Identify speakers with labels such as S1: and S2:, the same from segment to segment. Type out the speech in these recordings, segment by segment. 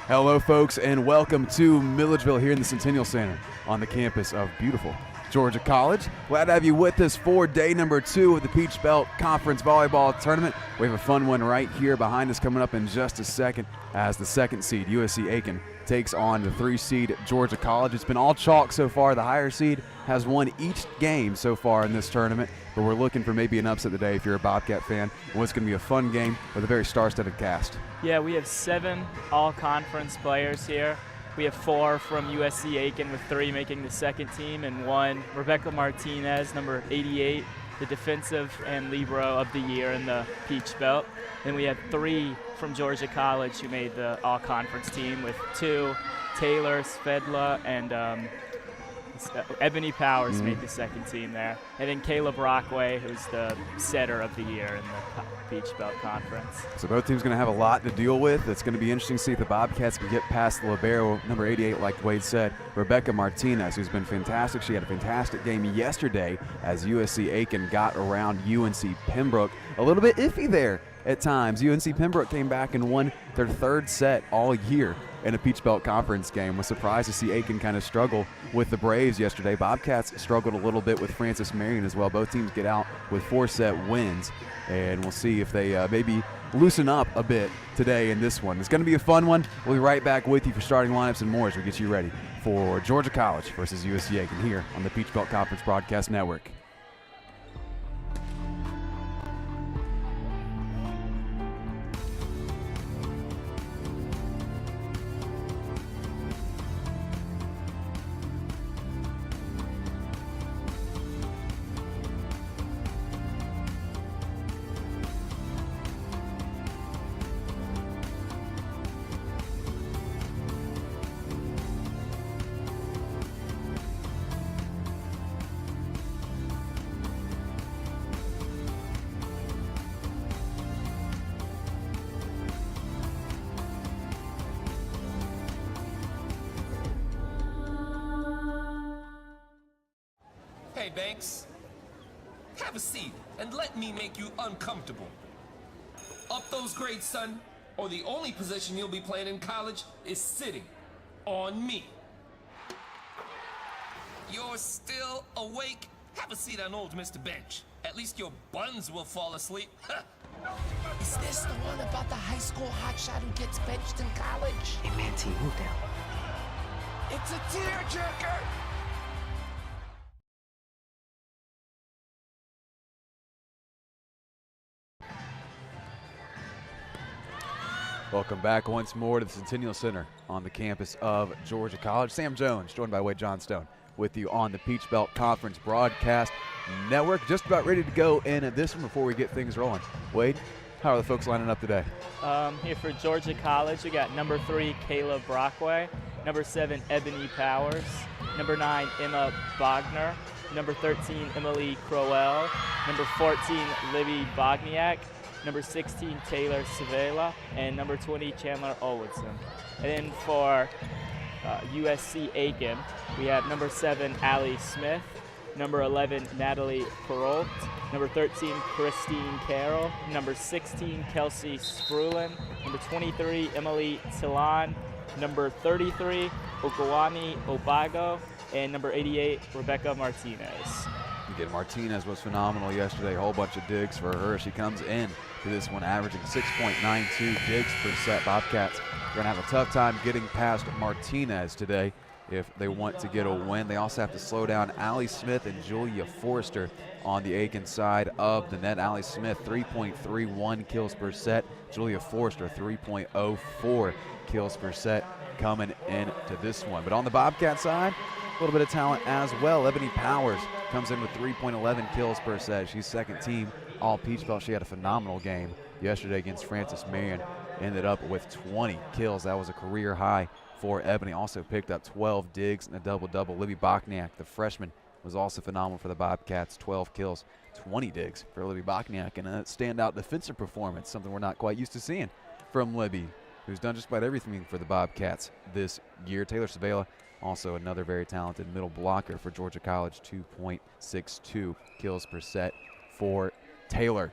S1: Hello, folks, and welcome to Milledgeville here in the Centennial Center on the campus of beautiful Georgia College. Glad to have you with us for day number 2 of the Peach Belt Conference Volleyball Tournament. We have a fun one right here behind us coming up in just a second as the 2nd seed, USC Aiken, takes on the 3 seed Georgia College. It's been all chalk so far. The higher seed has won each game so far in this tournament, but we're looking for maybe an upset today if you're a Bobcat fan. And what's going to be a fun game with a very star-studded cast.
S2: Yeah, we have 7 all-conference players here. We have 4 from USC Aiken, with 3 making the 2nd team, and 1, Rebecca Martinez, number 88, the defensive and libero of the year in the Peach Belt. Then we have 3 from Georgia College who made the all-conference team, with 2, Taylor Svedla and Ebony Powers made the 2nd team there. And then Caleb Rockway, who's the setter of the year in the Peach Belt Conference.
S1: So both teams going to have a lot to deal with. It's going to be interesting to see if the Bobcats can get past the libero, number 88, like Wade said, Rebecca Martinez, who's been fantastic. She had a fantastic game yesterday as USC Aiken got around UNC Pembroke. A little bit iffy there at times. UNC Pembroke came back and won their 3rd set all year in a Peach Belt Conference game. Was surprised to see Aiken kind of struggle with the Braves yesterday. Bobcats struggled a little bit with Francis Marion as well. Both teams get out with 4-set wins, and we'll see if they maybe loosen up a bit today in this one. It's going to be a fun one. We'll be right back with you for starting lineups and more as we get you ready for Georgia College versus USC Aiken here on the Peach Belt Conference Broadcast Network.
S3: Hey, Banks. Have a seat and let me make you uncomfortable. Up those grades, son, or the only position you'll be playing in college is sitting on me. You're still awake? Have a seat on old Mr. Bench. At least your buns will fall asleep.
S4: Is this the one about the high school hotshot who gets benched in college?
S5: Hey, man, T, move down.
S4: It's a tearjerker!
S1: Welcome back once more to the Centennial Center on the campus of Georgia College. Sam Jones, joined by Wade Johnstone, with you on the Peach Belt Conference Broadcast Network. Just about ready to go in at this one before we get things rolling. Wade, how are the folks lining up today?
S2: Here for Georgia College, we got number 3, Caleb Brockway, number 7, Ebony Powers, number 9, Emma Bogner, number 13, Emily Crowell, number 14, Libby Bogniak, number 16, Taylor Savela, and number 20, Chandler Olwoodson. And then for USC Aiken, we have number 7, Allie Smith, number 11, Natalie Perrault, number 13, Christine Carroll, number 16, Kelsey Sprulin, number 23, Emily Tilan, number 33, Okawani Obago, and number 88, Rebecca Martinez.
S1: Again, Martinez was phenomenal yesterday. A whole bunch of digs for her. She comes in to this one averaging 6.92 digs per set. Bobcats are going to have a tough time getting past Martinez today if they want to get a win. They also have to slow down Allie Smith and Julia Forrester on the Aiken side of the net. Allie Smith, 3.31 kills per set. Julia Forrester, 3.04 kills per set coming into this one. But on the Bobcat side, a little bit of talent as well. Ebony Powers comes in with 3.11 kills per set. She's 2nd team all Peach Belt. She had a phenomenal game yesterday against Francis Marion. Ended up with 20 kills. That was a career high for Ebony. Also picked up 12 digs and a double-double. Libby Bokniak, the freshman, was also phenomenal for the Bobcats. 12 kills, 20 digs for Libby Bokniak, and a standout defensive performance, something we're not quite used to seeing from Libby, who's done just about everything for the Bobcats this year. Taylor Savela, also another very talented middle blocker for Georgia College, 2.62 kills per set for Taylor.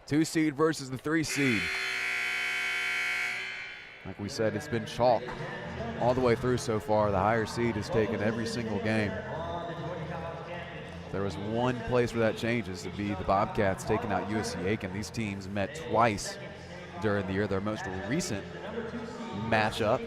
S1: 2 seed versus the 3 seed. Like we said, it's been chalk all the way through so far. The higher seed has taken every single game. There was one place where that changes, to be the Bobcats taking out USC Aiken. These teams met twice during the year. Their most recent matchup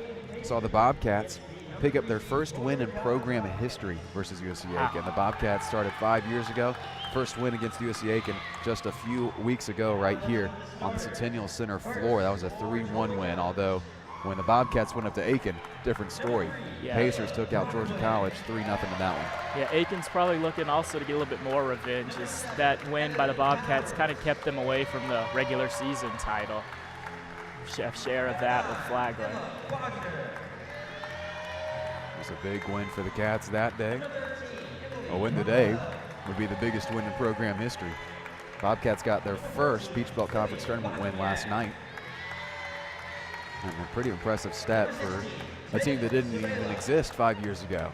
S1: saw the Bobcats pick up their first win in program history versus USC Aiken. The Bobcats started 5 years ago. First win against USC Aiken just a few weeks ago right here on the Centennial Center floor. That was a 3-1 win, although when the Bobcats went up to Aiken, different story.
S2: Yeah.
S1: Pacers took out Georgia College 3-0 in that one.
S2: Yeah, Aiken's probably looking also to get a little bit more revenge, as that win by the Bobcats kind of kept them away from the regular season title. Share of that with Flagler.
S1: It was a big win for the Cats that day. A win today would be the biggest win in program history. Bobcats got their first Peach Belt Conference tournament win last night. And a pretty impressive stat for a team that didn't even exist 5 years ago.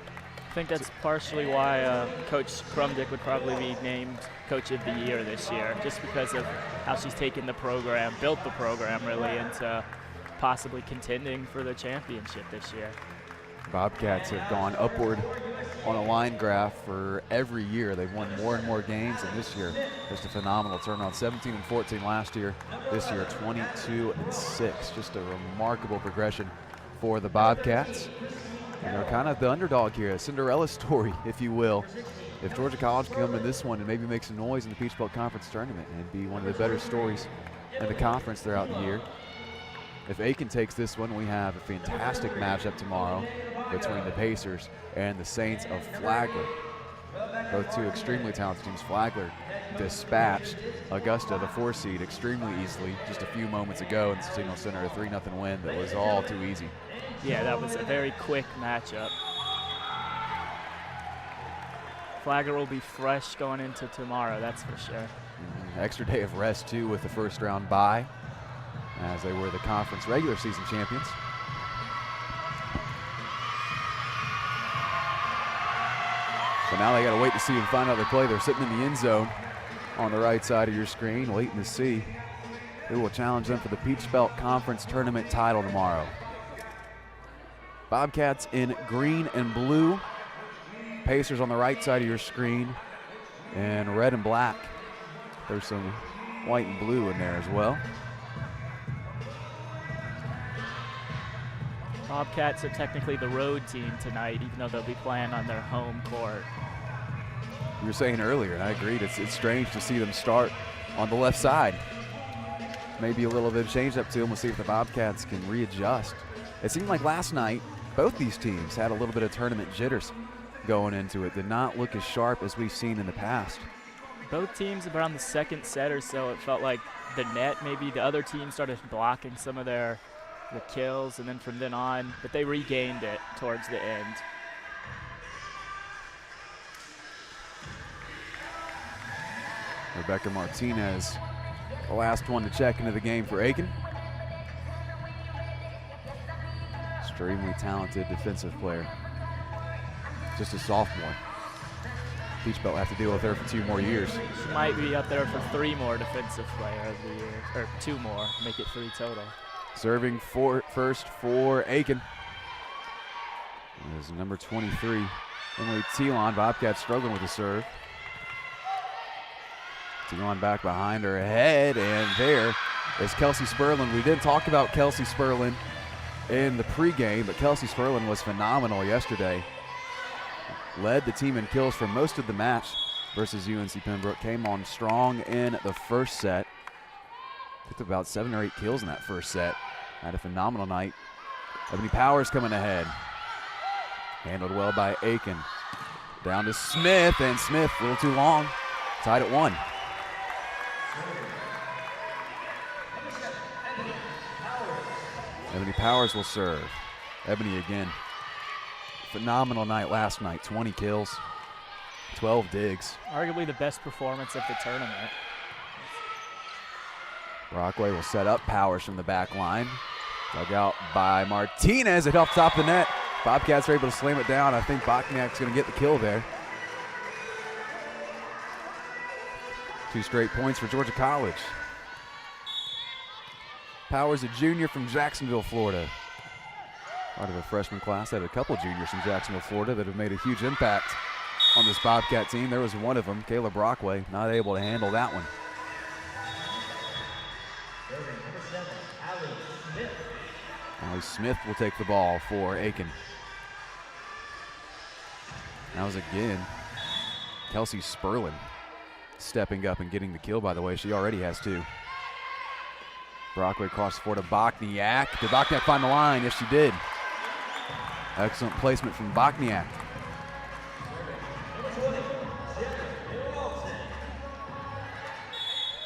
S2: I think that's partially why Coach Crumdick would probably be named Coach of the Year this year, just because of how she's taken the program, built the program really into possibly contending for the championship this year.
S1: Bobcats have gone upward on a line graph for every year. They've won more and more games, and this year just a phenomenal turnaround. 17-14 last year. This year 22-6. Just a remarkable progression for the Bobcats. And they're kind of the underdog here, a Cinderella story, if you will. If Georgia College can come in this one and maybe make some noise in the Peach Belt Conference tournament and be one of the better stories in the conference throughout the year. If Aiken takes this one, we have a fantastic matchup tomorrow between the Pacers and the Saints of Flagler. Both two extremely talented teams. Flagler dispatched Augusta, the 4 seed, extremely easily just a few moments ago in the Centennial Center, a 3-0 win that was all too easy.
S2: Yeah, that was a very quick matchup. Flagler will be fresh going into tomorrow, that's for sure.
S1: Extra day of rest, too, with the first round bye, as they were the conference regular season champions. So now they got to wait to see and find out they play. They're sitting in the end zone on the right side of your screen, waiting to see who will challenge them for the Peach Belt Conference Tournament title tomorrow. Bobcats in green and blue. Pacers on the right side of your screen, and red and black. There's some white and blue in there as well.
S2: Bobcats are technically the road team tonight, even though they'll be playing on their home court.
S1: You were saying earlier, and I agreed, it's strange to see them start on the left side. Maybe a little bit of change up to them. We'll see if the Bobcats can readjust. It seemed like last night, both these teams had a little bit of tournament jitters going into it. Did not look as sharp as we've seen in the past.
S2: Both teams around the second set or so, it felt like the net, maybe the other team started blocking some of the kills, and then from then on, but they regained it towards the end.
S1: Rebecca Martinez, the last one to check into the game for Aiken. Extremely talented defensive player. Just a sophomore. Peach Belt will have to deal with her for 2 more years.
S2: She might be up there for 3 more defensive player of the year, or 2 more, make it 3 total.
S1: Serving first for Aiken is number 23, Emily Thielon. Bobcats struggling with the serve. Thielon back behind her head, and there is Kelsey Sperlin. We didn't talk about Kelsey Sperlin in the pregame, but Kelsey Sperlin was phenomenal yesterday. Led the team in kills for most of the match versus UNC Pembroke. Came on strong in the first set. Picked up about 7 or 8 kills in that first set. Had a phenomenal night. Ebony Powers coming ahead. Handled well by Aiken. Down to Smith, and Smith a little too long. Tied at 1. Ebony Powers will serve. Ebony again. Phenomenal night last night. 20 kills, 12 digs.
S2: Arguably the best performance of the tournament.
S1: Brockway will set up Powers from the back line. Dug out by Martinez. It off the top of the net. Bobcats are able to slam it down. I think Bachniak's going to get the kill there. 2 straight points for Georgia College. Powers, a junior from Jacksonville, Florida. Part of a freshman class. Had a couple juniors from Jacksonville, Florida that have made a huge impact on this Bobcat team. There was one of them, Kayla Brockway, not able to handle that one. Allie Smith will take the ball for Aiken. That was again Kelsey Sperlin stepping up and getting the kill, by the way. She already has 2. Brockway crossed for to Bokniak. Did Bokniak find the line? Yes, she did. Excellent placement from Bokniak.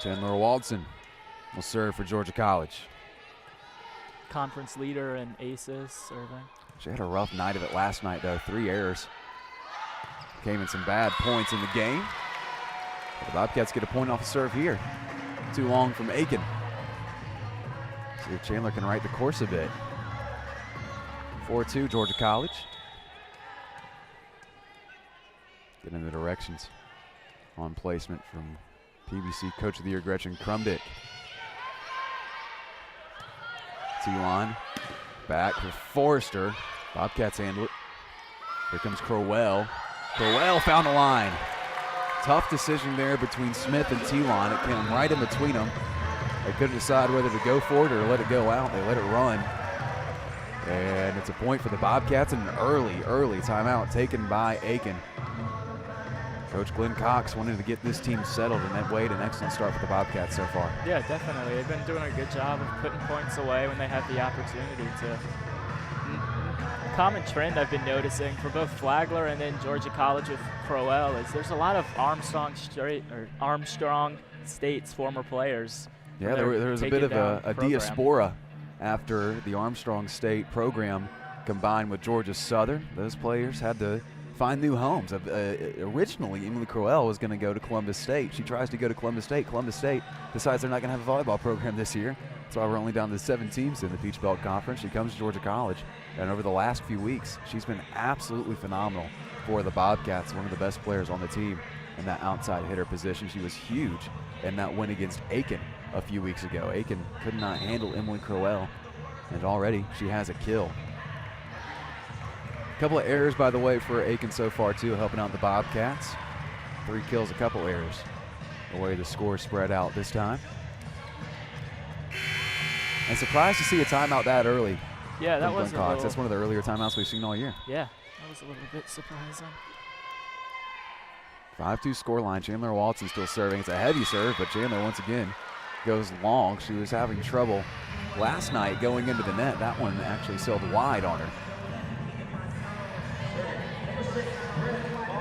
S1: Chandler Waldson will serve for Georgia College.
S2: Conference leader in aces serving.
S1: She had a rough night of it last night, though. 3 errors. Came in some bad points in the game. But the Bobcats get a point off the serve here. Too long from Aiken. See if Chandler can right the course a bit. 4-2 Georgia College. Getting the directions on placement from PBC Coach of the Year Gretchen Krumdick. T-line back for Forrester. Bobcats handle it. Here comes Crowell. Crowell found the line. Tough decision there between Smith and T-line. It came right in between them. They couldn't decide whether to go for it or let it go out. They let it run. And it's a point for the Bobcats and an early timeout taken by Aiken. Coach Glenn Cox wanted to get this team settled, and that way an excellent start for the Bobcats so far.
S2: Yeah, definitely. They've been doing a good job of putting points away when they have the opportunity to. Common trend I've been noticing for both Flagler and then Georgia College with Crowell is there's a lot of Armstrong State's former players.
S1: Yeah, there was a bit of a diaspora after the Armstrong State program combined with Georgia Southern. Those players had to find new homes. Originally, Emily Crowell was going to go to Columbus State. She tries to go to Columbus State. Columbus State decides they're not going to have a volleyball program this year. That's why we're only down to 7 teams in the Peach Belt Conference. She comes to Georgia College, and over the last few weeks, she's been absolutely phenomenal for the Bobcats, one of the best players on the team in that outside hitter position. She was huge in that win against Aiken a few weeks ago. Aiken could not handle Emily Crowell, and already she has a kill. A couple of errors, by the way, for Aiken so far, too, helping out the Bobcats. 3 kills, a couple errors. The way the score spread out this time. And surprised to see a timeout that early.
S2: Yeah, that was
S1: That's one of the earlier timeouts we've seen all year.
S2: Yeah, that was a little bit surprising.
S1: 5-2 scoreline. Chandler Walton still serving. It's a heavy serve, but Chandler once again goes long. She was having trouble last night going into the net. That one actually sailed wide on her.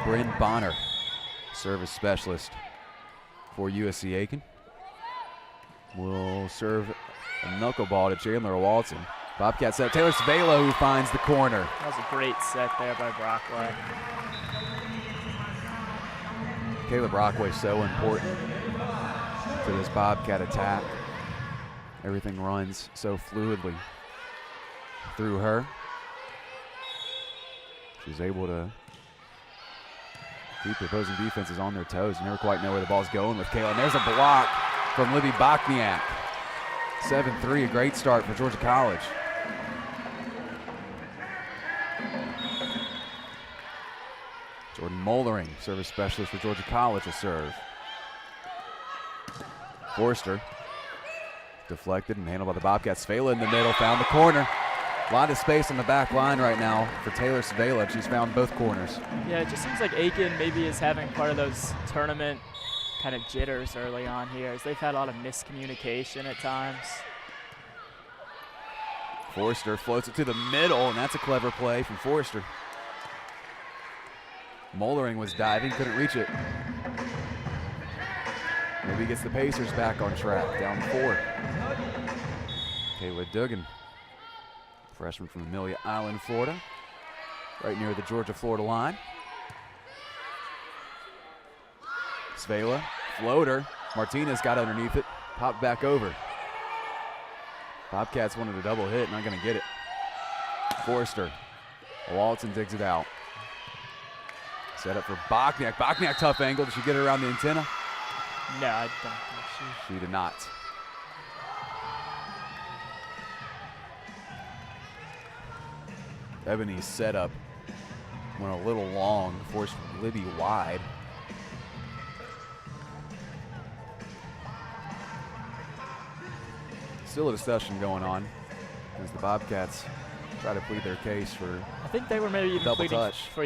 S1: Bryn Bonner, service specialist for USC Aiken, will serve a knuckleball to Chandler Walton. Bobcat set. Taylor Svela who finds the corner.
S2: That was a great set there by Brockway.
S1: Kayla Brockway so important to this Bobcat attack. Everything runs so fluidly through her. She's able to keep the opposing defenses on their toes. You never quite know where the ball's going with Kayla. And there's a block from Libby Bokniak. 7-3, a great start for Georgia College. Jordan Mollering, service specialist for Georgia College, will serve. Forster deflected and handled by the Bobcats. Svela in the middle, found the corner. A lot of space on the back line right now for Taylor Svela. She's found both corners.
S2: Yeah, it just seems like Aiken maybe is having part of those tournament kind of jitters early on here, as they've had a lot of miscommunication at times.
S1: Forster floats it to the middle, and that's a clever play from Forster. Mollering was diving, couldn't reach it. Maybe gets the Pacers back on track, down 4. Kayla Duggan, freshman from Amelia Island, Florida, right near the Georgia-Florida line. Svela, floater. Martinez got underneath it, popped back over. Bobcats wanted a double hit, not gonna get it. Forster, Walton digs it out. Set up for Bokniak. Bokniak, tough angle. Did she get it around the antenna?
S2: No, I don't think
S1: She did not. Ebony's setup went a little long, forced Libby wide. Still a discussion going on as the Bobcats try to plead their case for
S2: I think they were maybe even
S1: double
S2: pleading
S1: touch.
S2: for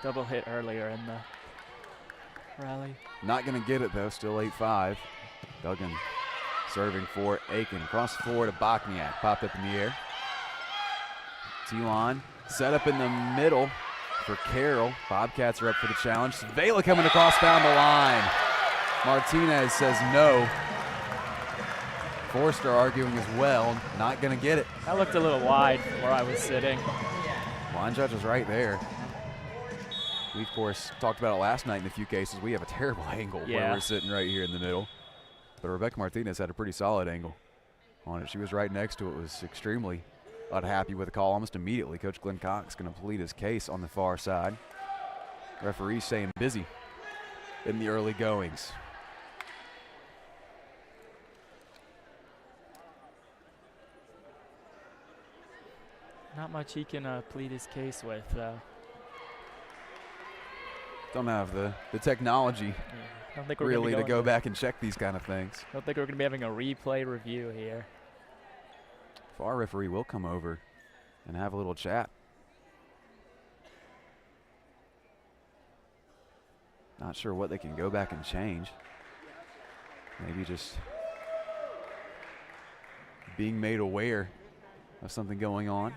S2: double hit earlier in the rally.
S1: Not going to get it though, still 8-5. Duggan serving for Aiken. Cross the floor to Bokniak, popped up in the air. T-Lon set up in the middle for Carroll. Bobcats are up for the challenge. Vela coming across, found the line. Martinez says no. Forster arguing as well, not going to get it.
S2: That looked a little wide from where I was sitting.
S1: Line judge was right there. We, of course, talked about it last night in a few cases. We have a terrible angle where we're sitting right here in the middle. But Rebecca Martinez had a pretty solid angle on it. She was right next to it, was extremely unhappy with the call almost immediately. Coach Glenn Cox going to plead his case on the far side. Referee staying busy in the early goings.
S2: Not much he can plead his case with, though.
S1: Don't have the technology
S2: I don't think we're
S1: really
S2: gonna
S1: to go back and check these kind of things.
S2: I don't think we're going to be having a replay review here.
S1: VAR referee will come over and have a little chat. Not sure what they can go back and change. Maybe just being made aware of something going on.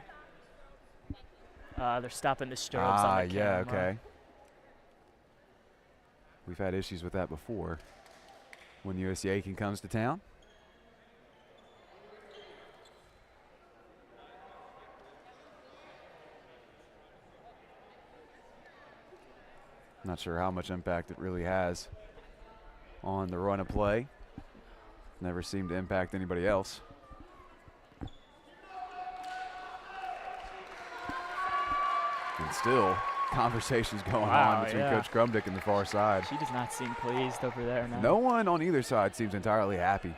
S2: They're stopping the stirrups on the
S1: yeah,
S2: camera.
S1: okay. We've had issues with that before when USC Aiken comes to town. Not sure how much impact it really has on the run of play. Never seemed to impact anybody else. And still, conversations going on between Coach Crumdick and the far side.
S2: She does not seem pleased over there now.
S1: No one on either side seems entirely happy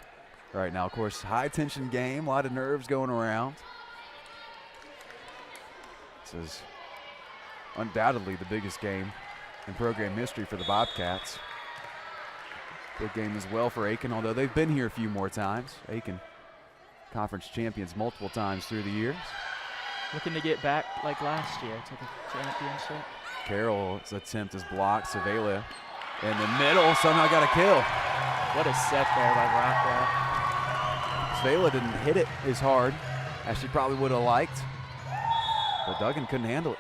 S1: right now. Of course, high-tension game, a lot of nerves going around. This is undoubtedly the biggest game in program history for the Bobcats. Big game as well for Aiken, although they've been here a few more times. Aiken, conference champions multiple times through the years.
S2: Looking to get back like last year to the championship.
S1: Carroll's attempt is blocked. Savela in the middle, somehow got a kill.
S2: What a set there by Rockwell.
S1: Savela didn't hit it as hard as she probably would have liked, but Duggan couldn't handle it.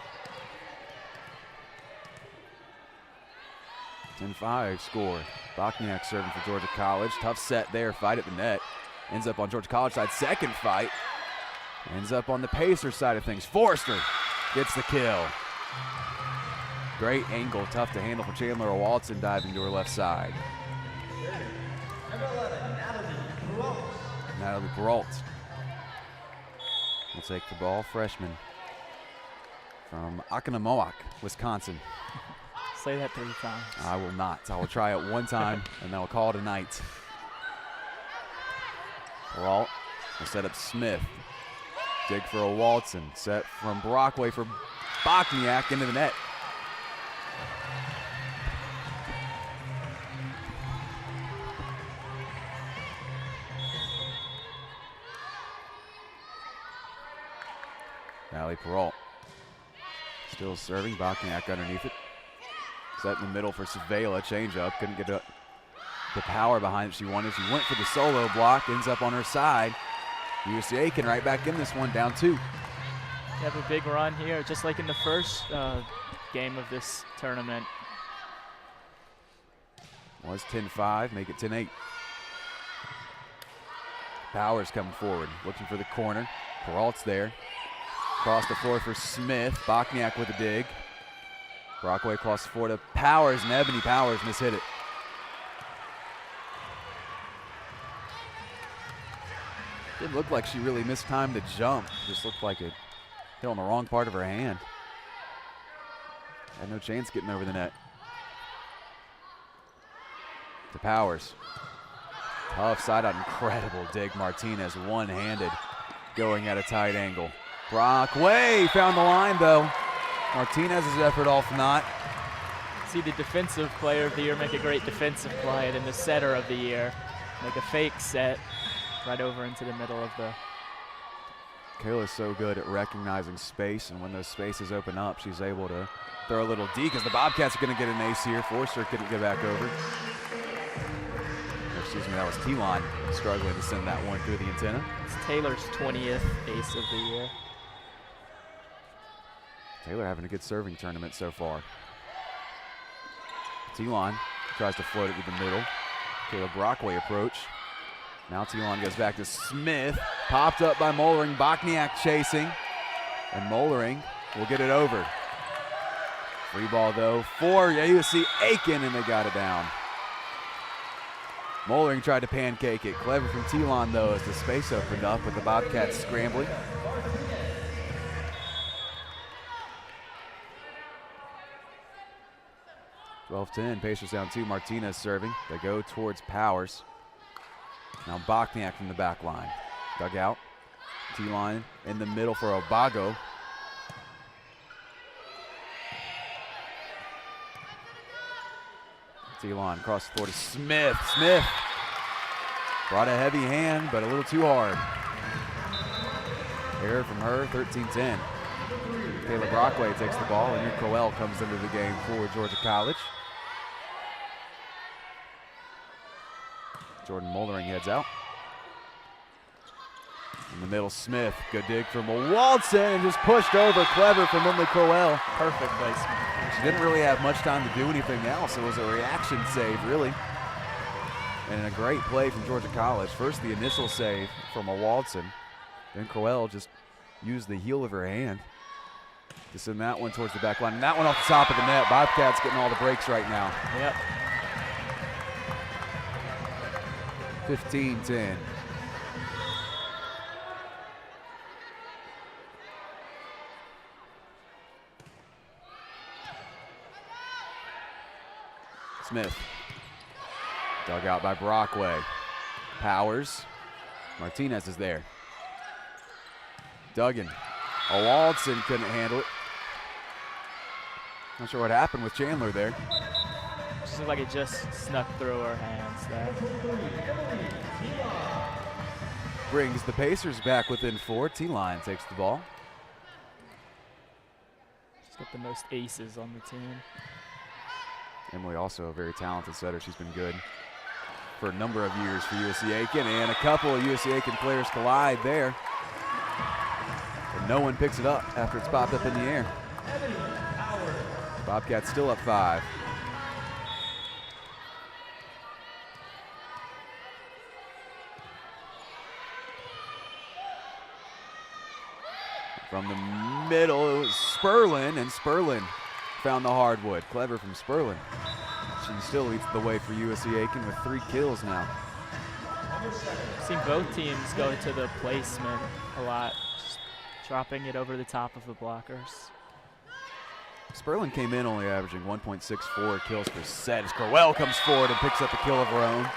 S1: 10-5 score. Bokniak serving for Georgia College. Tough set there, fight at the net. Ends up on Georgia College side, second fight. Ends up on the Pacer side of things. Forster gets the kill. Great angle, tough to handle for Chandler Walton diving to her left side. Natalie Peralt will take the ball, freshman from Oconomowoc, Wisconsin.
S2: Say that 3 times.
S1: I will not. I will try it one time, and then I'll call it a night. Peralt will set up Smith. Dig for a Walton. Set from Brockway for Bokniak into the net. Allie Peralt still serving. Bokniak underneath it. Set in the middle for Savela. Change up. Couldn't get the power behind it she wanted. She went for the solo block. Ends up on her side. USC Aiken right back in this one, down 2.
S2: They have a big run here, just like in the first game of this tournament.
S1: Was 10-5, make it 10-8. Powers coming forward, looking for the corner. Peralt's there. Across the floor for Smith. Bokniak with a dig. Brockway across the floor to Powers, and Ebony Powers mishit it. Didn't look like she really missed time to jump. Just looked like it hit on the wrong part of her hand. Had no chance getting over the net. To Powers. Tough side out, incredible dig. Martinez one-handed going at a tight angle. Brockway found the line, though. Martinez's effort off not.
S2: See the defensive player of the year make a great defensive play, and then the setter of the year make a fake set right over into the middle of the.
S1: Kayla's so good at recognizing space, and when those spaces open up, she's able to throw a little D because the Bobcats are going to get an ace here. Forster couldn't get back over. Excuse me, that was T-Line struggling to send that one through the antenna.
S2: It's Taylor's 20th ace of the year.
S1: Taylor having a good serving tournament so far. T-Line tries to float it to the middle. Caleb Brockway approach. Now T-Line goes back to Smith. Popped up by Mollering. Bokniak chasing. And Mollering will get it over. Free ball, though, for USC Aiken, and they got it down. Mollering tried to pancake it. Clever from T-Line, though, as the space opened up with the Bobcats scrambling. (12-10), Pacers down 2. Martinez serving. They go towards Powers. Now Bokniak from the back line. Dug out. T-Line in the middle for Obago. T-Line across the floor to Smith. Smith brought a heavy hand, but a little too hard. Error from her, 13-10. Kayla Brockway takes the ball, and Crowell comes into the game for Georgia College. Jordan Mollering heads out. In the middle, Smith. Good dig from Walton, and just pushed over. Clever from Emily Crowell.
S2: Perfect placement.
S1: She didn't really have much time to do anything else. It was a reaction save, really. And a great play from Georgia College. First, the initial save from a Walton. Then Crowell just used the heel of her hand to send that one towards the back line. And that one off the top of the net. Bobcats getting all the breaks right now.
S2: Yep.
S1: 15-10. Smith. Dug out by Brockway. Powers. Martinez is there. Duggan. Walton couldn't handle it. Not sure what happened with Chandler there.
S2: Just looked like it just snuck through her hands there.
S1: Brings the Pacers back within 4. T-Line takes the ball.
S2: She's got the most aces on the team.
S1: Emily also a very talented setter. She's been good for a number of years for USC Aiken, and a couple of USC Aiken players collide there. And no one picks it up after it's popped up in the air. Bobcats still up 5. From the middle, it was Sperlin, and Sperlin found the hardwood. Clever from Sperlin. She still leads the way for USC Aiken with 3 kills now.
S2: I've seen both teams go to the placement a lot, just dropping it over the top of the blockers.
S1: Sperlin came in only averaging 1.64 kills per set as Crowell comes forward and picks up a kill of her own.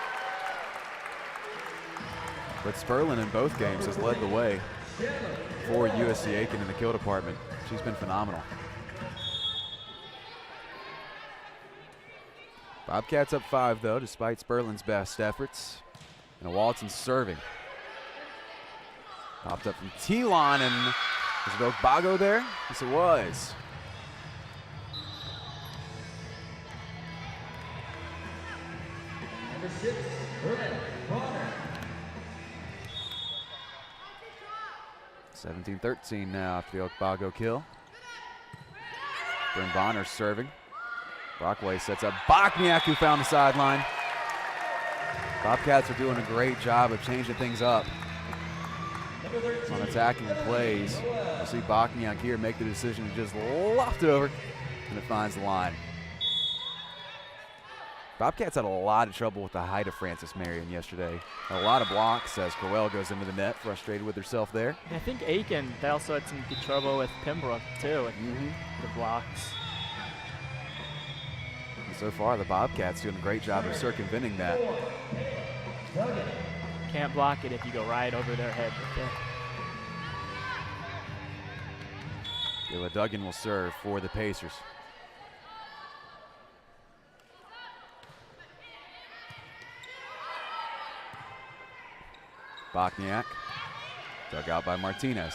S1: But Sperlin in both games has led the way for USC Aiken in the kill department. She's been phenomenal. Bobcats up 5, though, despite Sperlin's best efforts. And Walton serving. Popped up from T-Line, and was it Obago there? Yes, it was.
S5: Number 6, Brett Bonner.
S1: 17-13 now after the Obago kill. Bryn Bonner serving. Brockway sets up Bokniak, who found the sideline. Bobcats are doing a great job of changing things up on attacking plays. We'll see Bokniak here make the decision to just loft it over, and it finds the line. Bobcats had a lot of trouble with the height of Frances Marion yesterday. A lot of blocks as Crowell goes into the net, frustrated with herself there.
S2: I think Aiken, they also had some good trouble with Pembroke, too, with the blocks.
S1: And so far, the Bobcats doing a great job of circumventing that.
S2: Can't block it if you go right over their head with it.
S1: Kayla Duggan will serve for the Pacers. Bokniak, dug out by Martinez.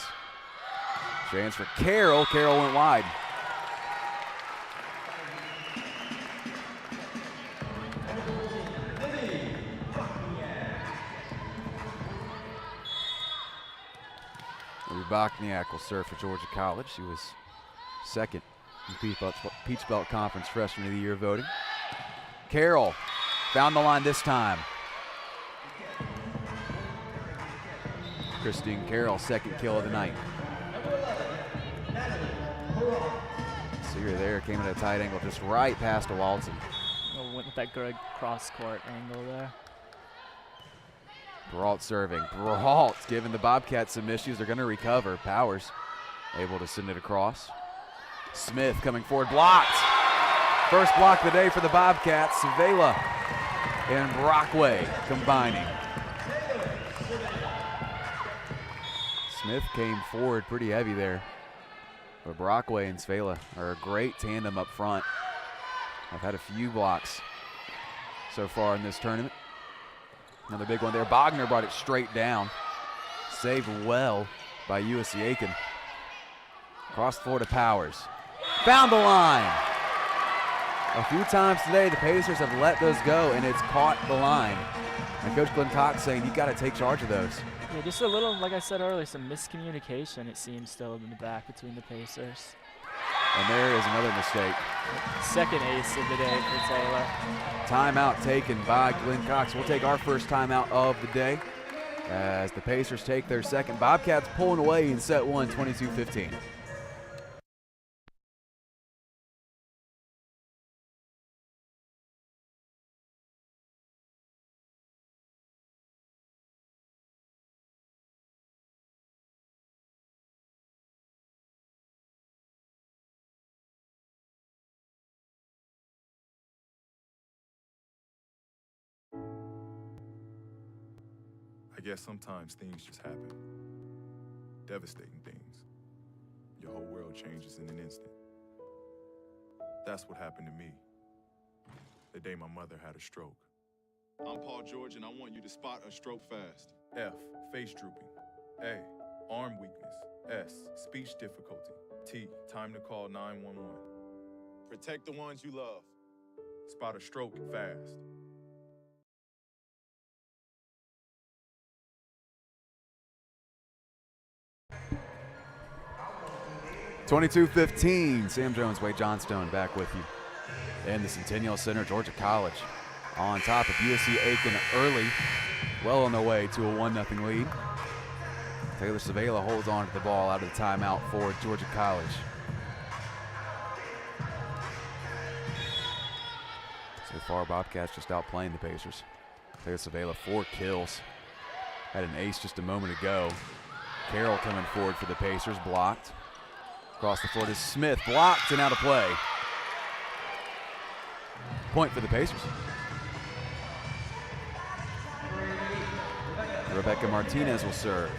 S1: Chance for Carroll. Carroll went wide. Bokniak will serve for Georgia College. She was second in Peach Belt Conference Freshman of the Year voting. Carroll found the line this time. Christine Carroll, second kill of the night. See her there, came at a tight angle just right past Walton.
S2: Oh, went with that good cross-court angle there.
S1: Brault serving. Brault giving the Bobcats some issues. They're going to recover. Powers able to send it across. Smith coming forward, blocked. First block of the day for the Bobcats. Savela and Brockway combining. Smith came forward pretty heavy there. But Brockway and Savela are a great tandem up front. I've had a few blocks so far in this tournament. Another big one there. Bogner brought it straight down. Saved well by USC Aiken. Across the floor to Powers. Found the line. A few times today, the Pacers have let those go, and it's caught the line. And Coach Glenn Cox saying, you got to take charge of those.
S2: Yeah, just a little, like I said earlier, some miscommunication, it seems, still in the back between the Pacers.
S1: And there is another mistake.
S2: Second ace of the day for Taylor.
S1: Timeout taken by Glenn Cox. We'll take our first timeout of the day as the Pacers take their second. Bobcats pulling away in set one, 22-15.
S6: I guess sometimes things just happen. Devastating things. Your whole world changes in an instant. That's what happened to me the day my mother had a stroke. I'm Paul George, and I want you to spot a stroke fast. F, face drooping. A, arm weakness. S, speech difficulty. T, time to call 911. Protect the ones you love. Spot a stroke fast.
S1: 22-15, Sam Jones, Wade Johnstone back with you. And the Centennial Center, Georgia College on top of USC Aiken early, well on their way to a 1-0 lead. Taylor Savela holds on to the ball out of the timeout for Georgia College. So far, Bobcats just outplaying the Pacers. Taylor Savela, 4 kills. Had an ace just a moment ago. Carroll coming forward for the Pacers, blocked. Across the floor to Smith, blocked and out of play. Point for the Pacers. Rebecca Martinez will serve.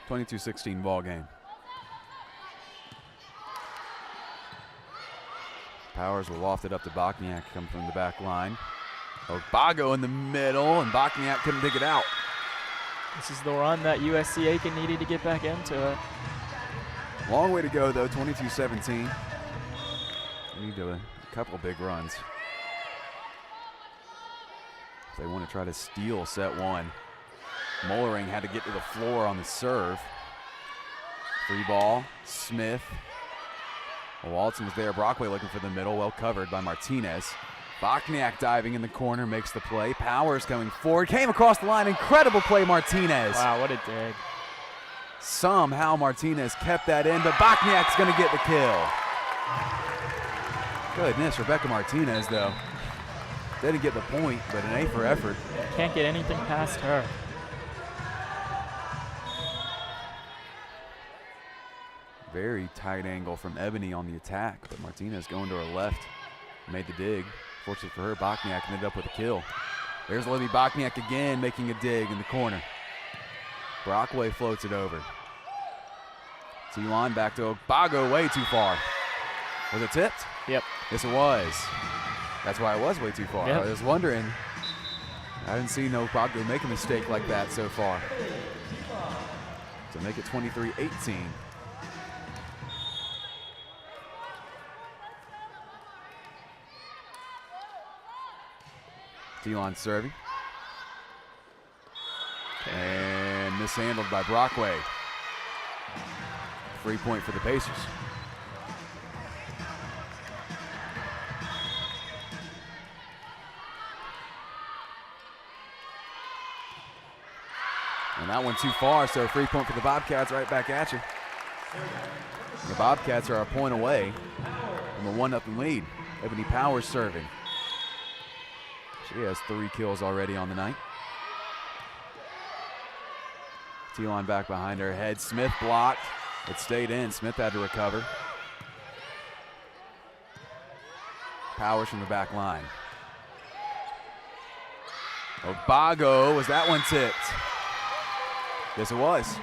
S1: 22-16 ball game. Powers will loft it up to Bokniak, come from the back line. Ogbago in the middle, and Bokniak couldn't dig it out.
S2: This is the run that USC Aiken needed to get back into it.
S1: Long way to go, though, 22-17. We need a couple big runs. They want to try to steal set one. Mollering had to get to the floor on the serve. Free ball, Smith. Walton was there. Brockway looking for the middle, well covered by Martinez. Bokniak diving in the corner, makes the play. Powers coming forward, came across the line. Incredible play, Martinez.
S2: Wow, what a dig.
S1: Somehow Martinez kept that in, but Bokniak's going to get the kill. Goodness, Rebecca Martinez, though. Didn't get the point, but an A for effort.
S2: Can't get anything past her.
S1: Very tight angle from Ebony on the attack, but Martinez going to her left, made the dig. Fortunately for her, Bokniak ended up with a kill. There's Libby Bokniak again, making a dig in the corner. Brockway floats it over. T-line back to Ogbago, way too far. Was it tipped?
S2: Yep.
S1: Yes, it was. That's why it was way too far.
S2: Yep.
S1: I was wondering. I haven't seen Ogbago make a mistake like that so far. To make it 23-18. T-line serving. And mishandled by Brockway. Free point for the Pacers. And that one too far, so free point for the Bobcats right back at you. The Bobcats are a point away from a 1-0 lead. Ebony Powers serving. She has 3 kills already on the night. T-line back behind her head. Smith blocked. It stayed in. Smith had to recover. Powers from the back line. Ogbago, was that one tipped? Yes, it was.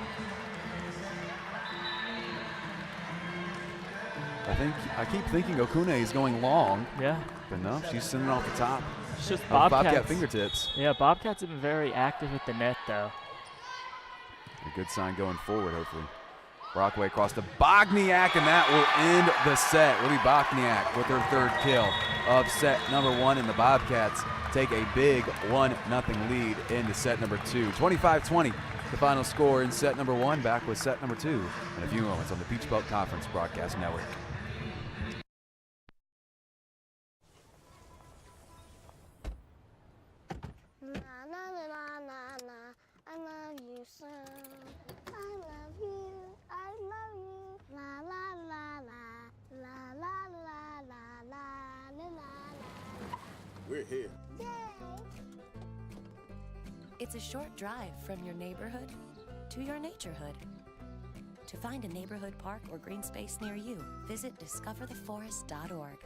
S1: I keep thinking Okune is going long.
S2: Yeah.
S1: But no, she's sending off the top.
S2: It's just
S1: Bobcat fingertips.
S2: Yeah, Bobcats have been very active at the net, though.
S1: A good sign going forward, hopefully. Brockway across to Bogniak, and that will end the set. Libby Bogniak with her 3rd kill of set number 1, and the Bobcats take a big 1-0 lead into set number 2. 25-20, the final score in set number 1. Back with set number 2 in a few moments on the Peach Belt Conference Broadcast Network.
S7: I love you so. I love you. I love you. La la la la la la la la la la la.
S6: We're here.
S7: Yay!
S8: It's a short drive from your neighborhood to your naturehood. To find a neighborhood park or green space near you, visit discovertheforest.org.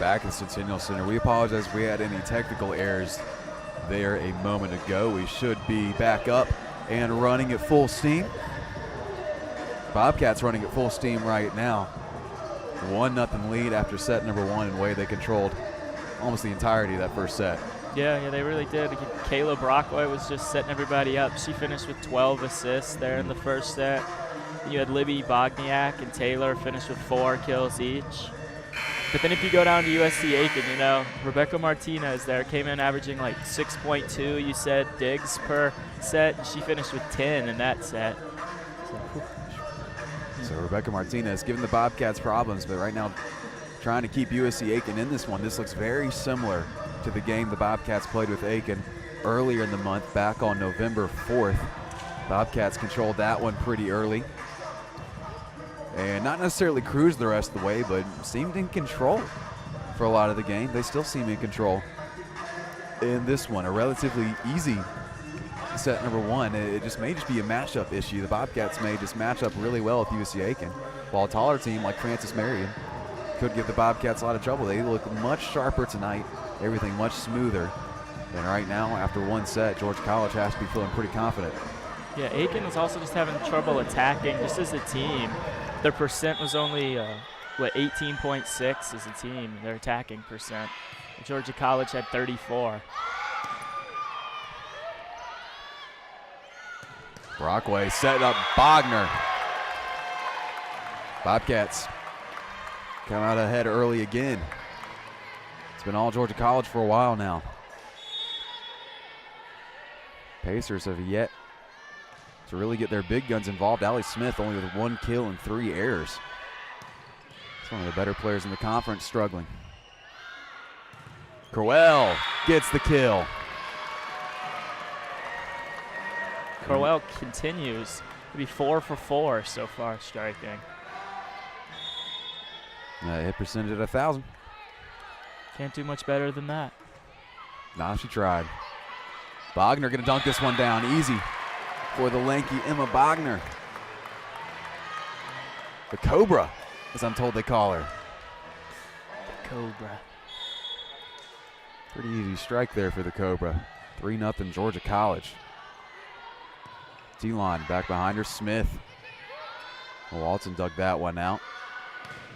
S1: Back in Centennial Center. We apologize if we had any technical errors there a moment ago. We should be back up and running at full steam. Bobcats running at full steam right now. 1-0 lead after set number 1, and way they controlled almost the entirety of that first set.
S2: Yeah, they really did. Kayla Brockway was just setting everybody up. She finished with 12 assists there in the first set. And you had Libby Bogniak and Taylor finish with 4 kills each. But then if you go down to USC Aiken, you know, Rebecca Martinez there came in averaging like 6.2, you said, digs per set. And she finished with 10 in that set.
S1: So Rebecca Martinez giving the Bobcats problems, but right now trying to keep USC Aiken in this one. This looks very similar to the game the Bobcats played with Aiken earlier in the month, back on November 4th. Bobcats controlled that one pretty early. And not necessarily cruised the rest of the way, but seemed in control for a lot of the game. They still seem in control in this one. A relatively easy set number 1. It just may just be a matchup issue. The Bobcats may just match up really well with USC Aiken, while a taller team like Francis Marion could give the Bobcats a lot of trouble. They look much sharper tonight, everything much smoother. And right now, after one set, Georgia College has to be feeling pretty confident
S2: Yeah, Aiken was also just having trouble attacking just as a team. Their percent was only, 18.6 as a team, their attacking percent. Georgia College had 34.
S1: Brockway setting up Bogner. Bobcats come out ahead early again. It's been all Georgia College for a while now. Pacers have yet to really get their big guns involved. Allie Smith only with 1 kill and 3 errors. It's one of the better players in the conference struggling. Crowell gets the kill.
S2: Crowell continues to be 4 for 4 so far striking.
S1: Hit percentage at 1,000.
S2: Can't do much better than that.
S1: Nah, she tried. Bogner gonna dunk this one down easy for the lanky Emma Bogner. The Cobra, as I'm told they call her.
S2: The Cobra.
S1: Pretty easy strike there for the Cobra. 3-0 Georgia College. T-line back behind her, Smith. Walton dug that one out.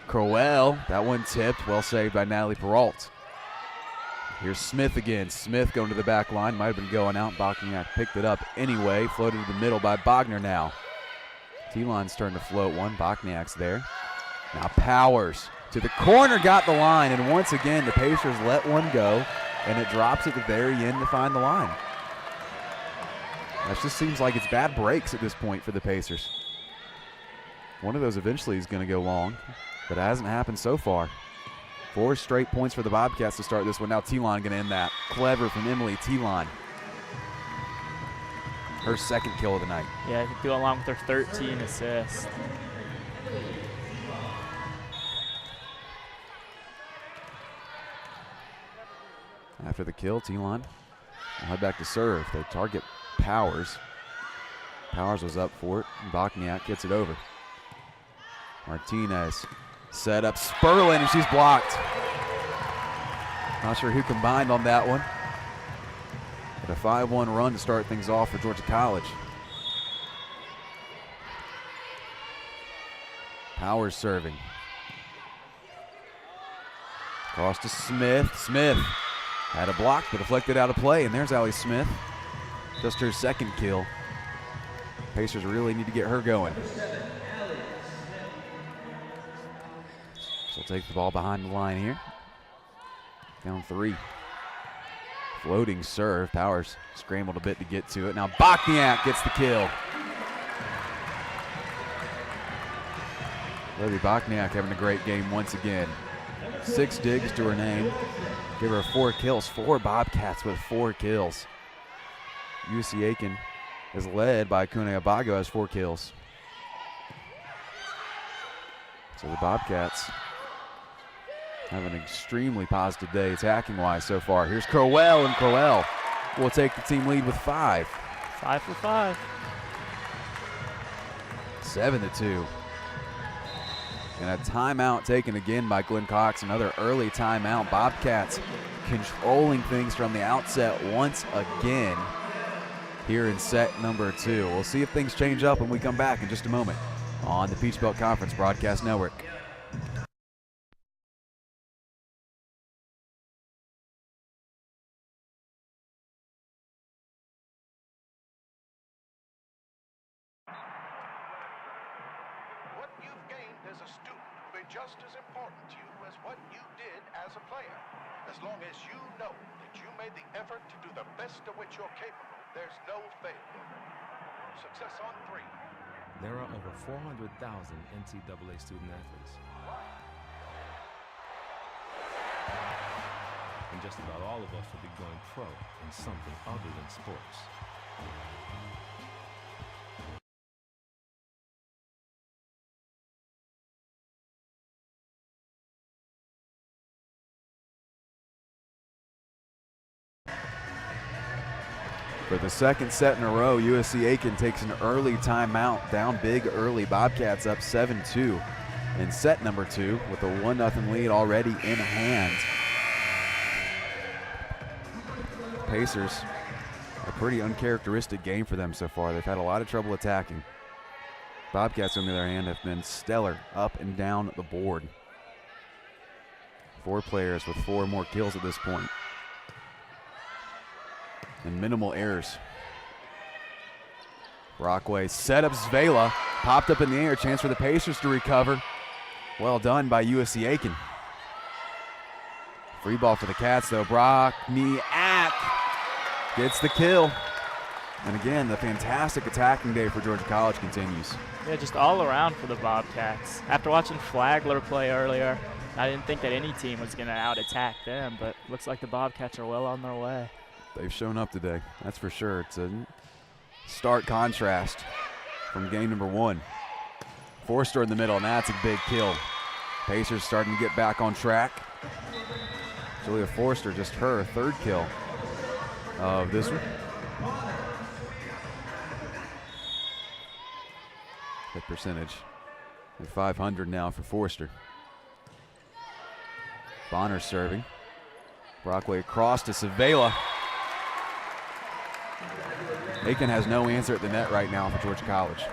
S1: Crowell, that one tipped, well saved by Natalie Peralt. Here's Smith again. Smith going to the back line, might have been going out. Bachniak picked it up anyway, floated to the middle by Bogner now. T-line's turned to float one, Bachniak's there. Now Powers to the corner, got the line, and once again the Pacers let one go, and it drops at the very end to find the line. That just seems like it's bad breaks at this point for the Pacers. One of those eventually is going to go long, but it hasn't happened so far. 4 straight points for the Bobcats to start this one. Now T-line going to end that. Clever from Emily T-line. Her 2nd kill of the night.
S2: Yeah, I think go along with her 13 assists.
S1: After the kill, T-line will head back to serve. They target Powers. Powers was up for it. Bachniak gets it over. Martinez set up Sperlin, and she's blocked. Not sure who combined on that one. But a 5-1 run to start things off for Georgia College. Powers serving. Cross to Smith. Smith had a block, but deflected out of play, and there's Allie Smith. Just her 2nd kill. Pacers really need to get her going. She'll take the ball behind the line here. Down 3. Floating serve. Powers scrambled a bit to get to it. Now Bachniak gets the kill. Levy Bachniak having a great game once again. 6 digs to her name. Give her 4 kills. 4 Bobcats with 4 kills. USC Aiken is led by Kune Abago, has 4 kills. So the Bobcats have an extremely positive day attacking-wise so far. Here's Crowell, and Crowell will take the team lead with 5.
S2: 5 for 5.
S1: 7-2. And a timeout taken again by Glenn Cox. Another early timeout. Bobcats controlling things from the outset once again here in set number 2. We'll see if things change up when we come back in just a moment on the Peach Belt Conference Broadcast Network.
S9: What you've gained as a student will be just as important to you as what you did as a player. As long as you know that you made the effort to do the best of which you're capable, there's no failure. Success on 3.
S10: There are over 400,000 NCAA student athletes. And just about all of us will be going pro in something other than sports.
S1: For the 2nd set in a row, USC Aiken takes an early timeout, down big early. Bobcats up 7-2 in set number 2 with a 1-0 lead already in hand. Pacers are pretty uncharacteristic game for them so far. They've had a lot of trouble attacking. Bobcats, on the other hand, have been stellar up and down the board. 4 players with 4 more kills at this point. And minimal errors. Brockway set up Zvela, popped up in the air, chance for the Pacers to recover. Well done by USC Aiken. Free ball for the Cats though. Brockniak gets the kill. And again, the fantastic attacking day for Georgia College continues.
S2: Yeah, just all around for the Bobcats. After watching Flagler play earlier, I didn't think that any team was going to out-attack them, but looks like the Bobcats are well on their way.
S1: They've shown up today, that's for sure. It's a stark contrast from game number 1. Forster in the middle, and that's a big kill. Pacers starting to get back on track. Julia Forster, just her 3rd kill of this one. Hit percentage at 500 now for Forster. Bonner serving. Brockway across to Savela. Aiken has no answer at the net right now for Georgia College.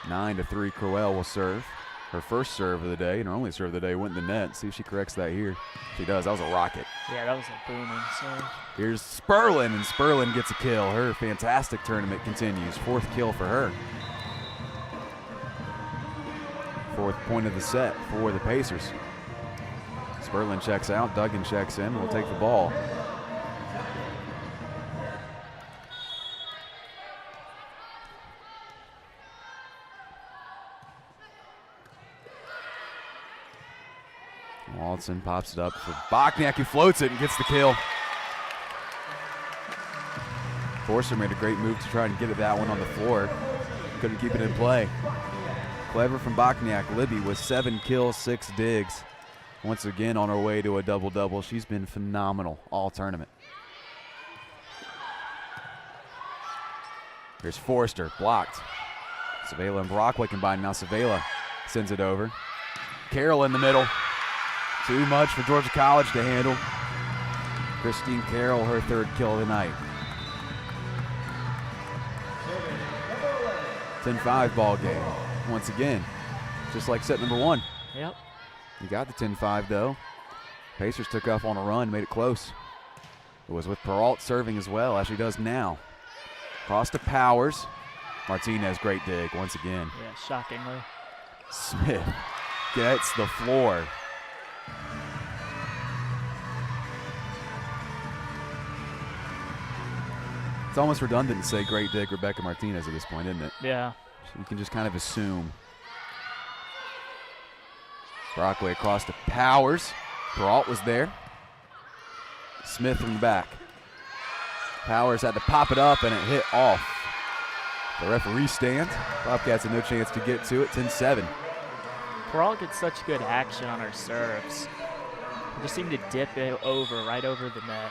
S1: Nine to 3, Crowell will serve. Her first serve of the day, and her only serve of the day went in the net. See if she corrects that here. She does. That was a rocket.
S2: Yeah, that was a booming serve.
S1: Here's Sperlin, and Sperlin gets a kill. Her fantastic tournament continues. 4th kill for her. 4th point of the set for the Pacers. Sperlin checks out. Duggan checks in. Will take the ball. Waldson pops it up for Bachniak, who floats it and gets the kill. Forster made a great move to try and get at that one on the floor. Couldn't keep it in play. Clever from Bachniak. Libby with 7 kills, 6 digs. Once again on her way to a double-double. She's been phenomenal all tournament. Here's Forster, blocked. Savela and Brockway combined. Now Savela sends it over. Carroll in the middle. Too much for Georgia College to handle. Christine Carroll, her 3rd kill of the night. 10-5 ball game. Once again, just like set number 1.
S2: Yep.
S1: You got the 10-5 though. Pacers took off on a run, made it close. It was with Peralt serving as well, as she does now. Cross to Powers. Martinez, great dig once again.
S2: Yeah, shockingly.
S1: Smith gets the floor. It's almost redundant to say great dig Rebecca Martinez at this point, isn't it?
S2: Yeah.
S1: You can just kind of assume. Brockway across to Powers. Peralt was there. Smith from the back. Powers had to pop it up and it hit off. The referee stands. Bobcats had no chance to get to it. 10-7.
S2: Peralt gets such good action on her serves. They just seem to dip it over, right over the net.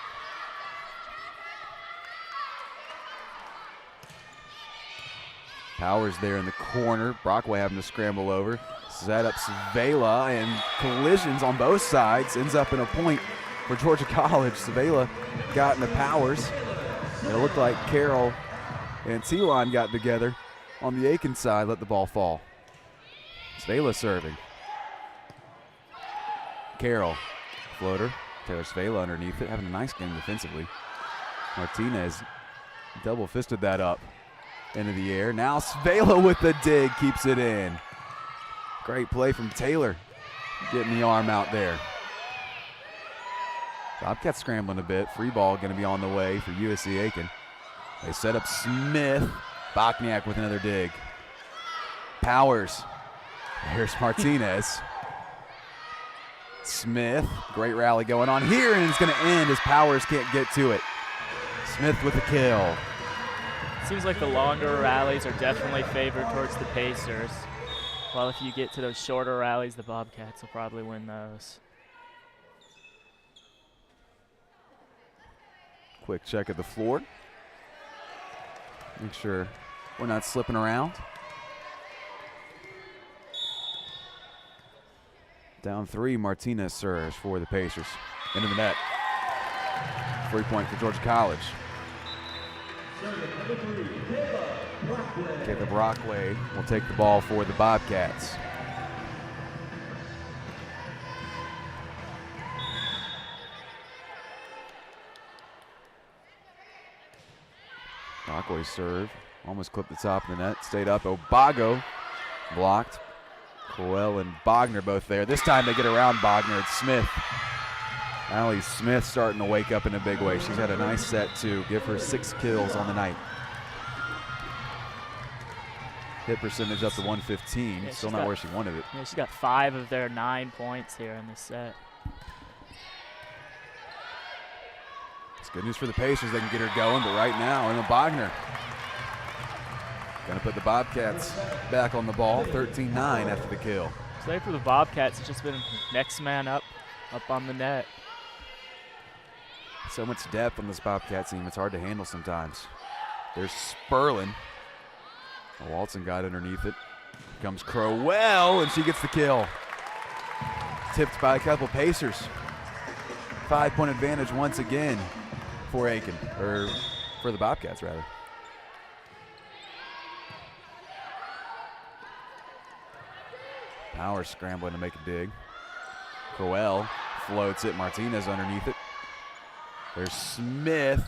S1: Powers there in the corner. Brockway having to scramble over. Set up Savela, and collisions on both sides. Ends up in a point for Georgia College. Savela got into Powers. And it looked like Carroll and Telon got together on the Aiken side, let the ball fall. Savela serving. Carroll, floater. Taylor Savela underneath it, having a nice game defensively. Martinez double-fisted that up into the air. Now Savela with the dig, keeps it in. Great play from Taylor, getting the arm out there. Bobcats scrambling a bit. Free ball going to be on the way for USC Aiken. They set up Smith. Bachniak with another dig. Powers. Here's Martinez. Smith, great rally going on here, and it's going to end as Powers can't get to it. Smith with a kill.
S2: Seems like the longer rallies are definitely favored towards the Pacers. Well, if you get to those shorter rallies, the Bobcats will probably win those.
S1: Quick check of the floor. Make sure we're not slipping around. Down 3, Martinez serves for the Pacers. Into the net. 3-point for Georgia College. Caleb Brockway will take the ball for the Bobcats. Brockway serve. Almost clipped the top of the net. Stayed up. Obago blocked. Crowell and Bogner both there. This time they get around Bogner. It's Smith. Allie Smith starting to wake up in a big way. She's had a nice set too. Give her 6 kills on the night. Hit percentage up to 115.
S2: Yeah,
S1: Still not where she wanted it.
S2: Yeah, she's got 5 of their 9 points here in this set.
S1: It's good news for the Pacers. They can get her going, but right now, Emma Bogner gonna put the Bobcats back on the ball. 13-9 after the kill.
S2: Today for the Bobcats, it's just been next man up on the net.
S1: So much depth on this Bobcat team. It's hard to handle sometimes. There's Sperlin. Walton got underneath it. Here comes Crowell, and she gets the kill. Tipped by a couple Pacers. 5-point advantage once again for Aiken, or for the Bobcats, rather. Power scrambling to make a dig. Crowell floats it. Martinez underneath it. There's Smith.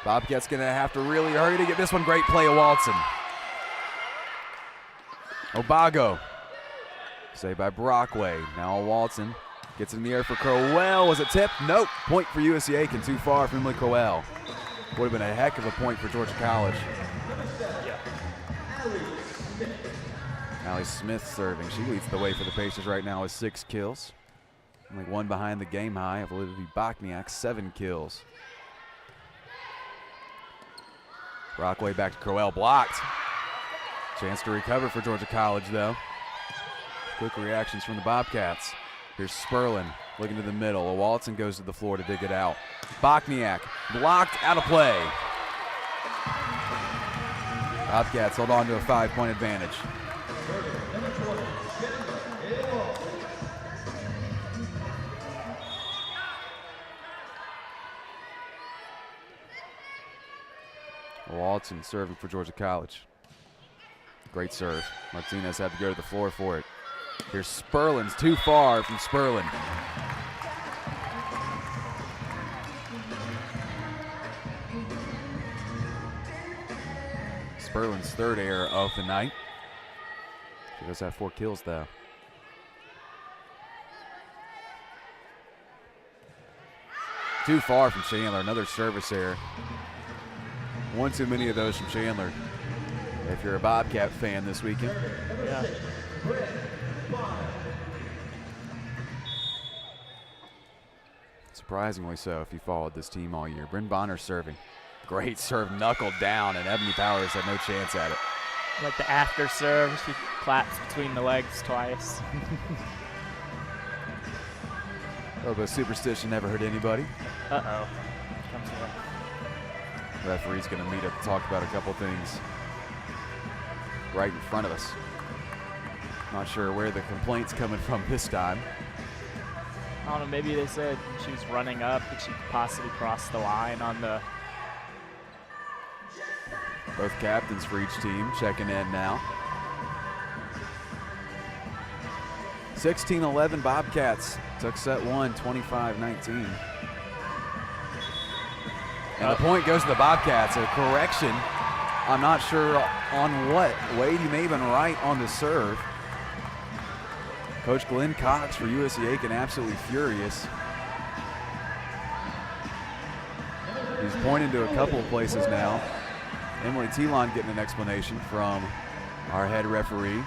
S1: Bobcats going to have to really hurry to get this one. Great play of Walton. Obago. Saved by Brockway. Now Walton gets in the air for Crowell. Was it tipped? Nope. Point for USC Aiken. Too far from Emily Crowell. Would have been a heck of a point for Georgia College. Allie Smith serving. She leads the way for the Pacers right now with 6 kills. Only 1 behind the game high of Olivia Bachniak, 7 kills. Brockway back to Crowell, blocked. Chance to recover for Georgia College though. Quick reactions from the Bobcats. Here's Sperlin looking to the middle. Walton goes to the floor to dig it out. Bachniak blocked, out of play. Bobcats hold on to a 5-point advantage. Walton serving for Georgia College. Great serve. Martinez had to go to the floor for it. Here's Sperlin's too far from Sperlin. Sperlin's 3rd error of the night. She does have 4 kills though. Too far from Chandler, another service error. One too many of those from Chandler. If you're a Bobcat fan this weekend.
S2: Yeah.
S1: Surprisingly so if you followed this team all year. Bryn Bonner serving. Great serve, knuckled down, and Ebony Powers had no chance at it.
S2: Like the after serve, she claps between the legs twice.
S1: Oh, but superstition never hurt anybody.
S2: Uh-oh. Comes away.
S1: Referee's going to meet up to talk about a couple things right in front of us. Not sure where the complaint's coming from this time.
S2: I don't know, maybe they said she was running up and she possibly crossed the line on the...
S1: Both captains for each team checking in now. 16-11 Bobcats took set 1, 25-19. And the point goes to the Bobcats. A correction. I'm not sure on what. Wade, you may have been right on the serve. Coach Glenn Cox for USC Aiken absolutely furious. He's pointing to a couple of places now. Emily Telon getting an explanation from our head referee.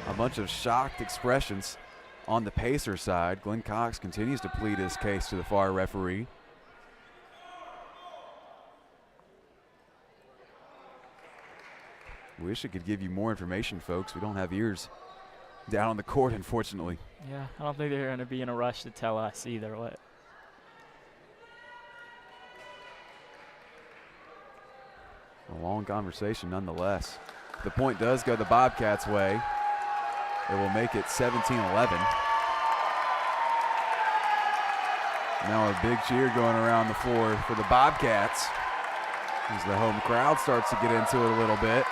S1: A bunch of shocked expressions on the Pacer side. Glenn Cox continues to plead his case to the far referee. Wish I could give you more information, folks. We don't have ears down on the court, unfortunately.
S2: Yeah, I don't think they're going to be in a rush to tell us either. What?
S1: A long conversation nonetheless. The point does go the Bobcats' way. It will make it 17-11. Now a big cheer going around the floor for the Bobcats as the home crowd starts to get into it a little bit.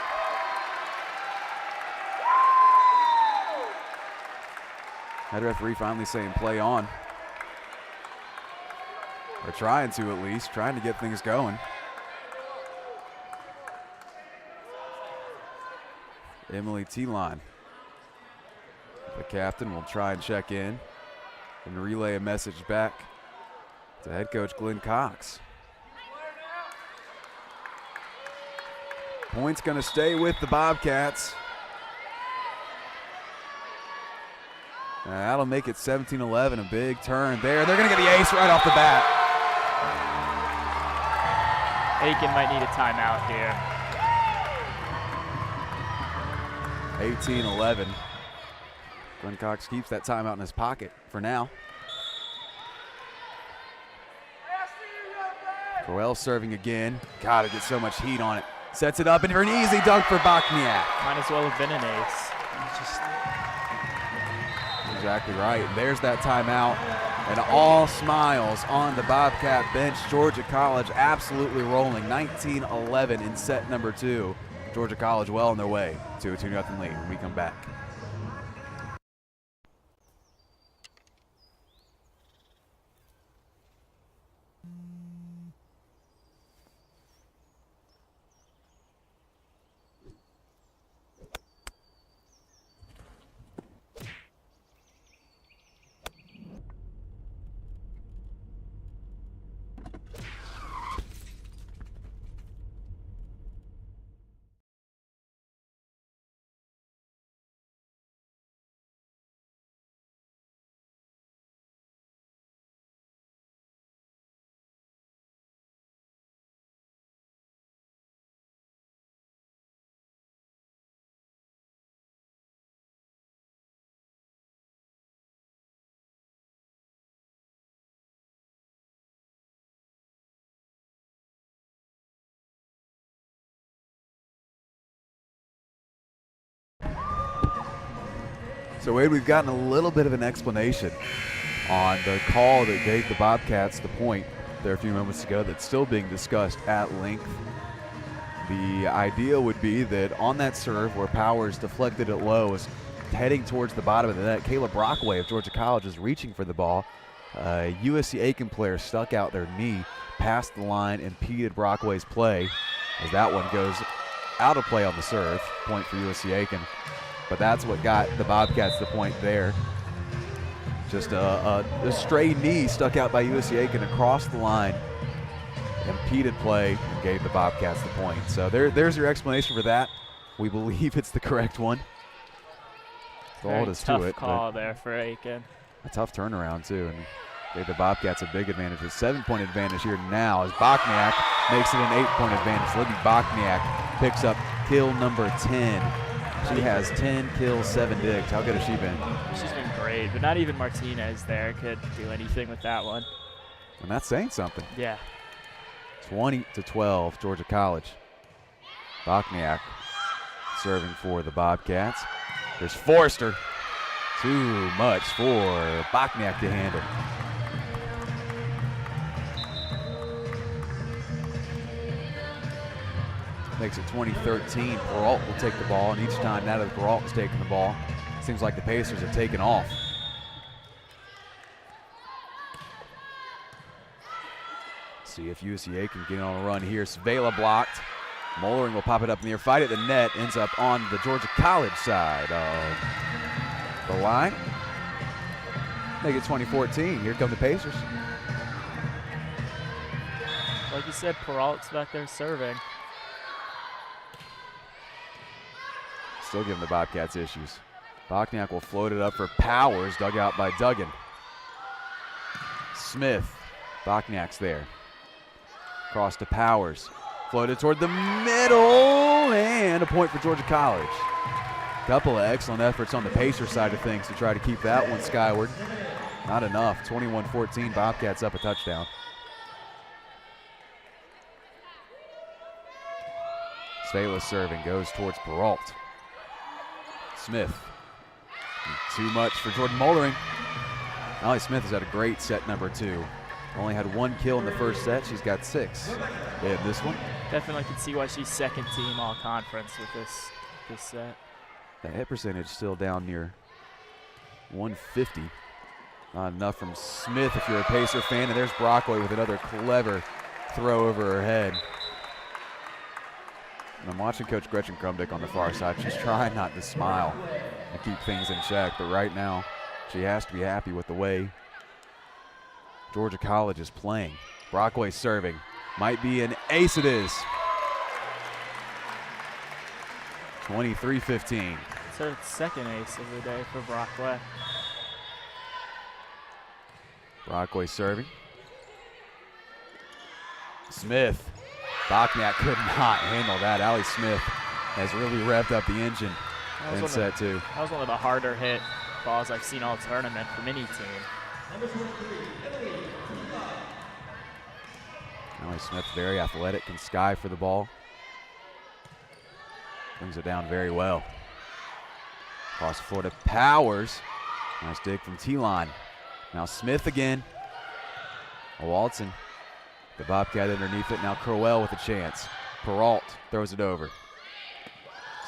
S1: Head referee finally saying play on. Or trying to at least, trying to get things going. Emily T-Line, the captain, will try and check in and relay a message back to head coach Glenn Cox. Point's going to stay with the Bobcats. And that'll make it 17-11, a big turn there. They're going to get the ace right off the bat.
S2: Aiken might need a timeout here.
S1: 18-11. Glenn Cox keeps that timeout in his pocket for now. Crowell serving again. Gotta get so much heat on it. Sets it up and for an easy dunk for Bachniak.
S2: Might as well have been an ace.
S1: Exactly right. And there's that timeout. And all smiles on the Bobcat bench. Georgia College absolutely rolling. 19-11 in set number 2. Georgia College well on their way to a 2-0 lead when we come back. So Wade, we've gotten a little bit of an explanation on the call that gave the Bobcats the point there a few moments ago that's still being discussed at length. The idea would be that on that serve where Powers deflected it low, is heading towards the bottom of the net, Kayla Brockway of Georgia College is reaching for the ball. USC Aiken player stuck out their knee past the line, impeded Brockway's play as that one goes out of play on the serve. Point for USC Aiken. But that's what got the Bobcats the point there. Just a stray knee stuck out by USC Aiken across the line. Impeded play and gave the Bobcats the point. So there's your explanation for that. We believe it's the correct one. That's all it is to it.
S2: Tough call there for Aiken.
S1: A tough turnaround too, and gave the Bobcats a big advantage. A 7-point advantage here now as Bachniak makes it an 8-point advantage. Libby Bachniak picks up kill number 10. She has 10 kills, 7 digs. How good has she been?
S2: She's been great, but not even Martinez there could do anything with that one.
S1: And that's saying something.
S2: Yeah.
S1: 20-12, Georgia College. Bachniak serving for the Bobcats. There's Forrester. Too much for Bachniak to handle. Makes it 20-13. Peralt will take the ball, and each time now that Peralt is taking the ball, it seems like the Pacers have taken off. See if USCA can get on a run here. Svela blocked. Mollering will pop it up in the air. Fight at the net. Ends up on the Georgia College side of the line. Make it 20-14. Here come the Pacers.
S2: Like you said, Peralt's back there serving.
S1: Still giving the Bobcats issues. Bachniak will float it up for Powers, dug out by Duggan. Smith, Bachniak's there. Cross to Powers. Floated toward the middle, and a point for Georgia College. Couple of excellent efforts on the Pacer side of things to try to keep that one skyward. Not enough. 21-14, Bobcats up a touchdown. Svela serving, goes towards Peralt. Smith Too much for Jordan Moldering. Allie Smith has had a great set number 2. Only had 1 kill in the first set. She's got 6 in this one.
S2: Definitely can see why she's second team all conference with this set.
S1: The hit percentage still down near 150. Not enough from Smith if you're a Pacer fan. And there's Brockway with another clever throw over her head. And I'm watching Coach Gretchen Krumdick on the far side. She's trying not to smile and keep things in check, but right now she has to be happy with the way Georgia College is playing. Brockway serving. Might be an ace, it is. 23-15.
S2: It's her second ace of the day for Brockway.
S1: Brockway serving. Smith. Bachniak could not handle that. Allie Smith has really revved up the engine in set 2.
S2: That was one of the harder hit balls I've seen all tournament from any team.
S1: Allie Smith very athletic, can sky for the ball. Brings it down very well. Across the floor to Powers. Nice dig from T-line. Now Smith again. Walton. The Bobcat underneath it. Now Crowell with a chance. Peralt throws it over.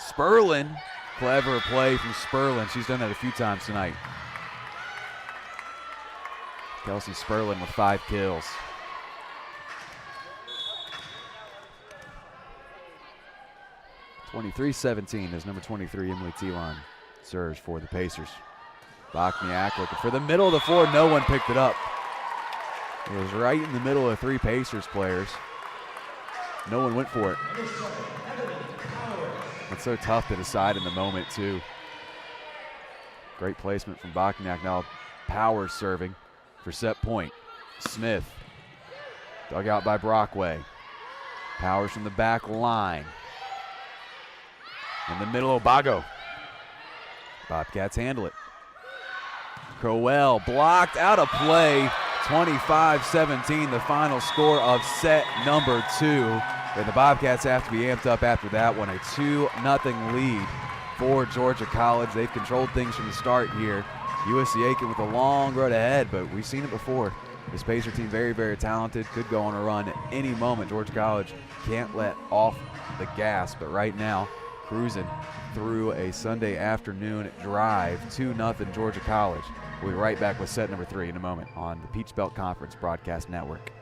S1: Sperlin. Clever play from Sperlin. She's done that a few times tonight. Kelsey Sperlin with 5 kills. (23-17) as number 23 Emily T-Line serves for the Pacers. Bachniak looking for the middle of the floor. No one picked it up. It was right in the middle of 3 Pacers players. No one went for it. It's so tough to decide in the moment, too. Great placement from Bachniak. Now Powers serving for set point. Smith. Dug out by Brockway. Powers from the back line. In the middle, Obago. Bobcats handle it. Crowell blocked out of play. 25-17, the final score of set number 2. And the Bobcats have to be amped up after that one. A 2-0 lead for Georgia College. They've controlled things from the start here. USC Aiken with a long road ahead, but we've seen it before. This Pacer team very, very talented. Could go on a run at any moment. Georgia College can't let off the gas, but right now, cruising through a Sunday afternoon drive. 2-0 Georgia College. We'll be right back with set number 3 in a moment on the Peach Belt Conference Broadcast Network.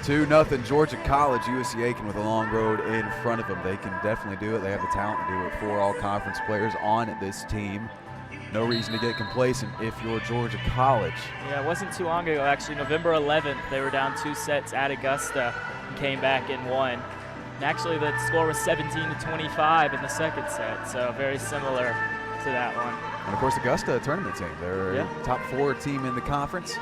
S1: Two nothing Georgia College. USC Aiken with a long road in front of them. They can definitely do it. They have the talent to do it. 4 all-conference players on this team. No reason to get complacent if you're Georgia College.
S2: Yeah, it wasn't too long ago, actually. November 11th, they were down 2 sets at Augusta and came back and won. And actually, the score was 17-25 in the second set, so very similar to that one.
S1: And, of course, Augusta, a tournament team. They're a top 4 team in the conference,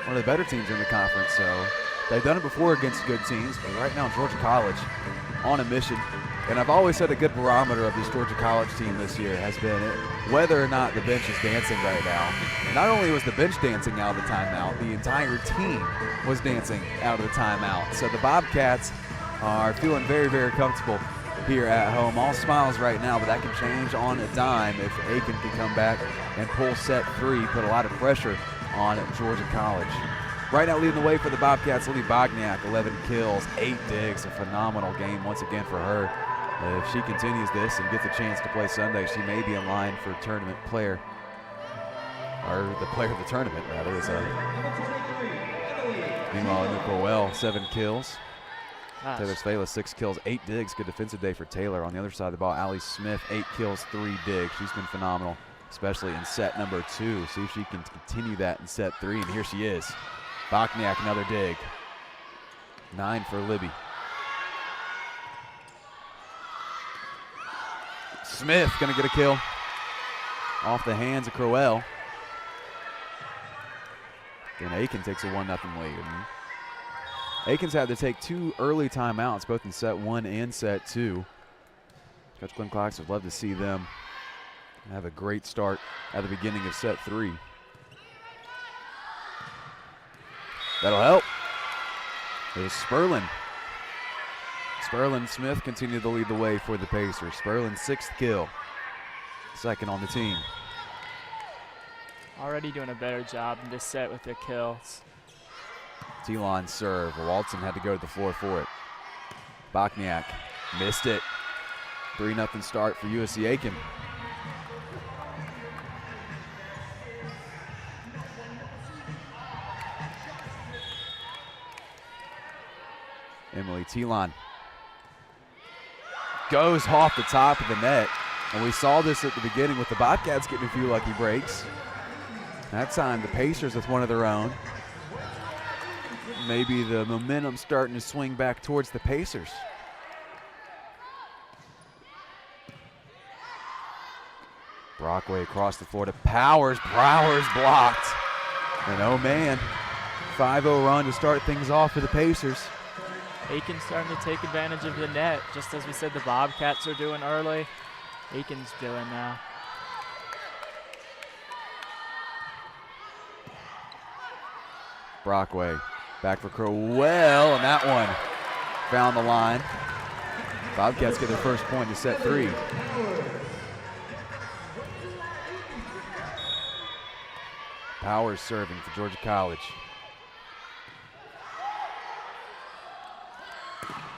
S1: one of the better teams in the conference. So they've done it before against good teams, but right now Georgia College on a mission. And I've always said a good barometer of this Georgia College team this year has been whether or not the bench is dancing right now. And not only was the bench dancing out of the timeout, the entire team was dancing out of the timeout. So the Bobcats are feeling very, very comfortable here at home. All smiles right now, but that can change on a dime if Aiken can come back and pull set 3, put a lot of pressure on Georgia College. Right now leading the way for the Bobcats, Libby Bogniak, 11 kills, 8 digs, a phenomenal game once again for her. If she continues this and gets a chance to play Sunday, she may be in line for tournament player, or the player of the tournament, rather. Meanwhile, Emma Crowell, 7 kills.
S2: Gosh.
S1: Taylor Svela, 6 kills, 8 digs. Good defensive day for Taylor. On the other side of the ball, Allie Smith, 8 kills, 3 digs. She's been phenomenal, especially in set number 2. See if she can continue that in set 3, and here she is. Bogniak, another dig. 9 for Libby. Smith gonna get a kill off the hands of Crowell. Then Aiken takes a 1-0 lead. Aiken's had to take 2 early timeouts, both in set 1 and set 2. Coach Glenn Cox would love to see them have a great start at the beginning of set 3. That'll help. It was Sperlin. Sperlin Smith continued to lead the way for the Pacers. Sperlin's 6th kill, 2nd on the team.
S2: Already doing a better job in this set with their kills.
S1: T-line serve. Walton had to go to the floor for it. Bogniak missed it. 3-0 start for USC Aiken. Emily T-line goes off the top of the net. And we saw this at the beginning with the Bobcats getting a few lucky breaks. That time the Pacers with one of their own. Maybe the momentum starting to swing back towards the Pacers. Brockway across the floor to Powers. Powers blocked. And oh man, 5-0 run to start things off for the Pacers.
S2: Aiken's starting to take advantage of the net, just as we said the Bobcats are doing early. Aiken's doing now.
S1: Brockway back for Crowell, and that one found the line. Bobcats get their first point to set 3. Powers serving for Georgia College.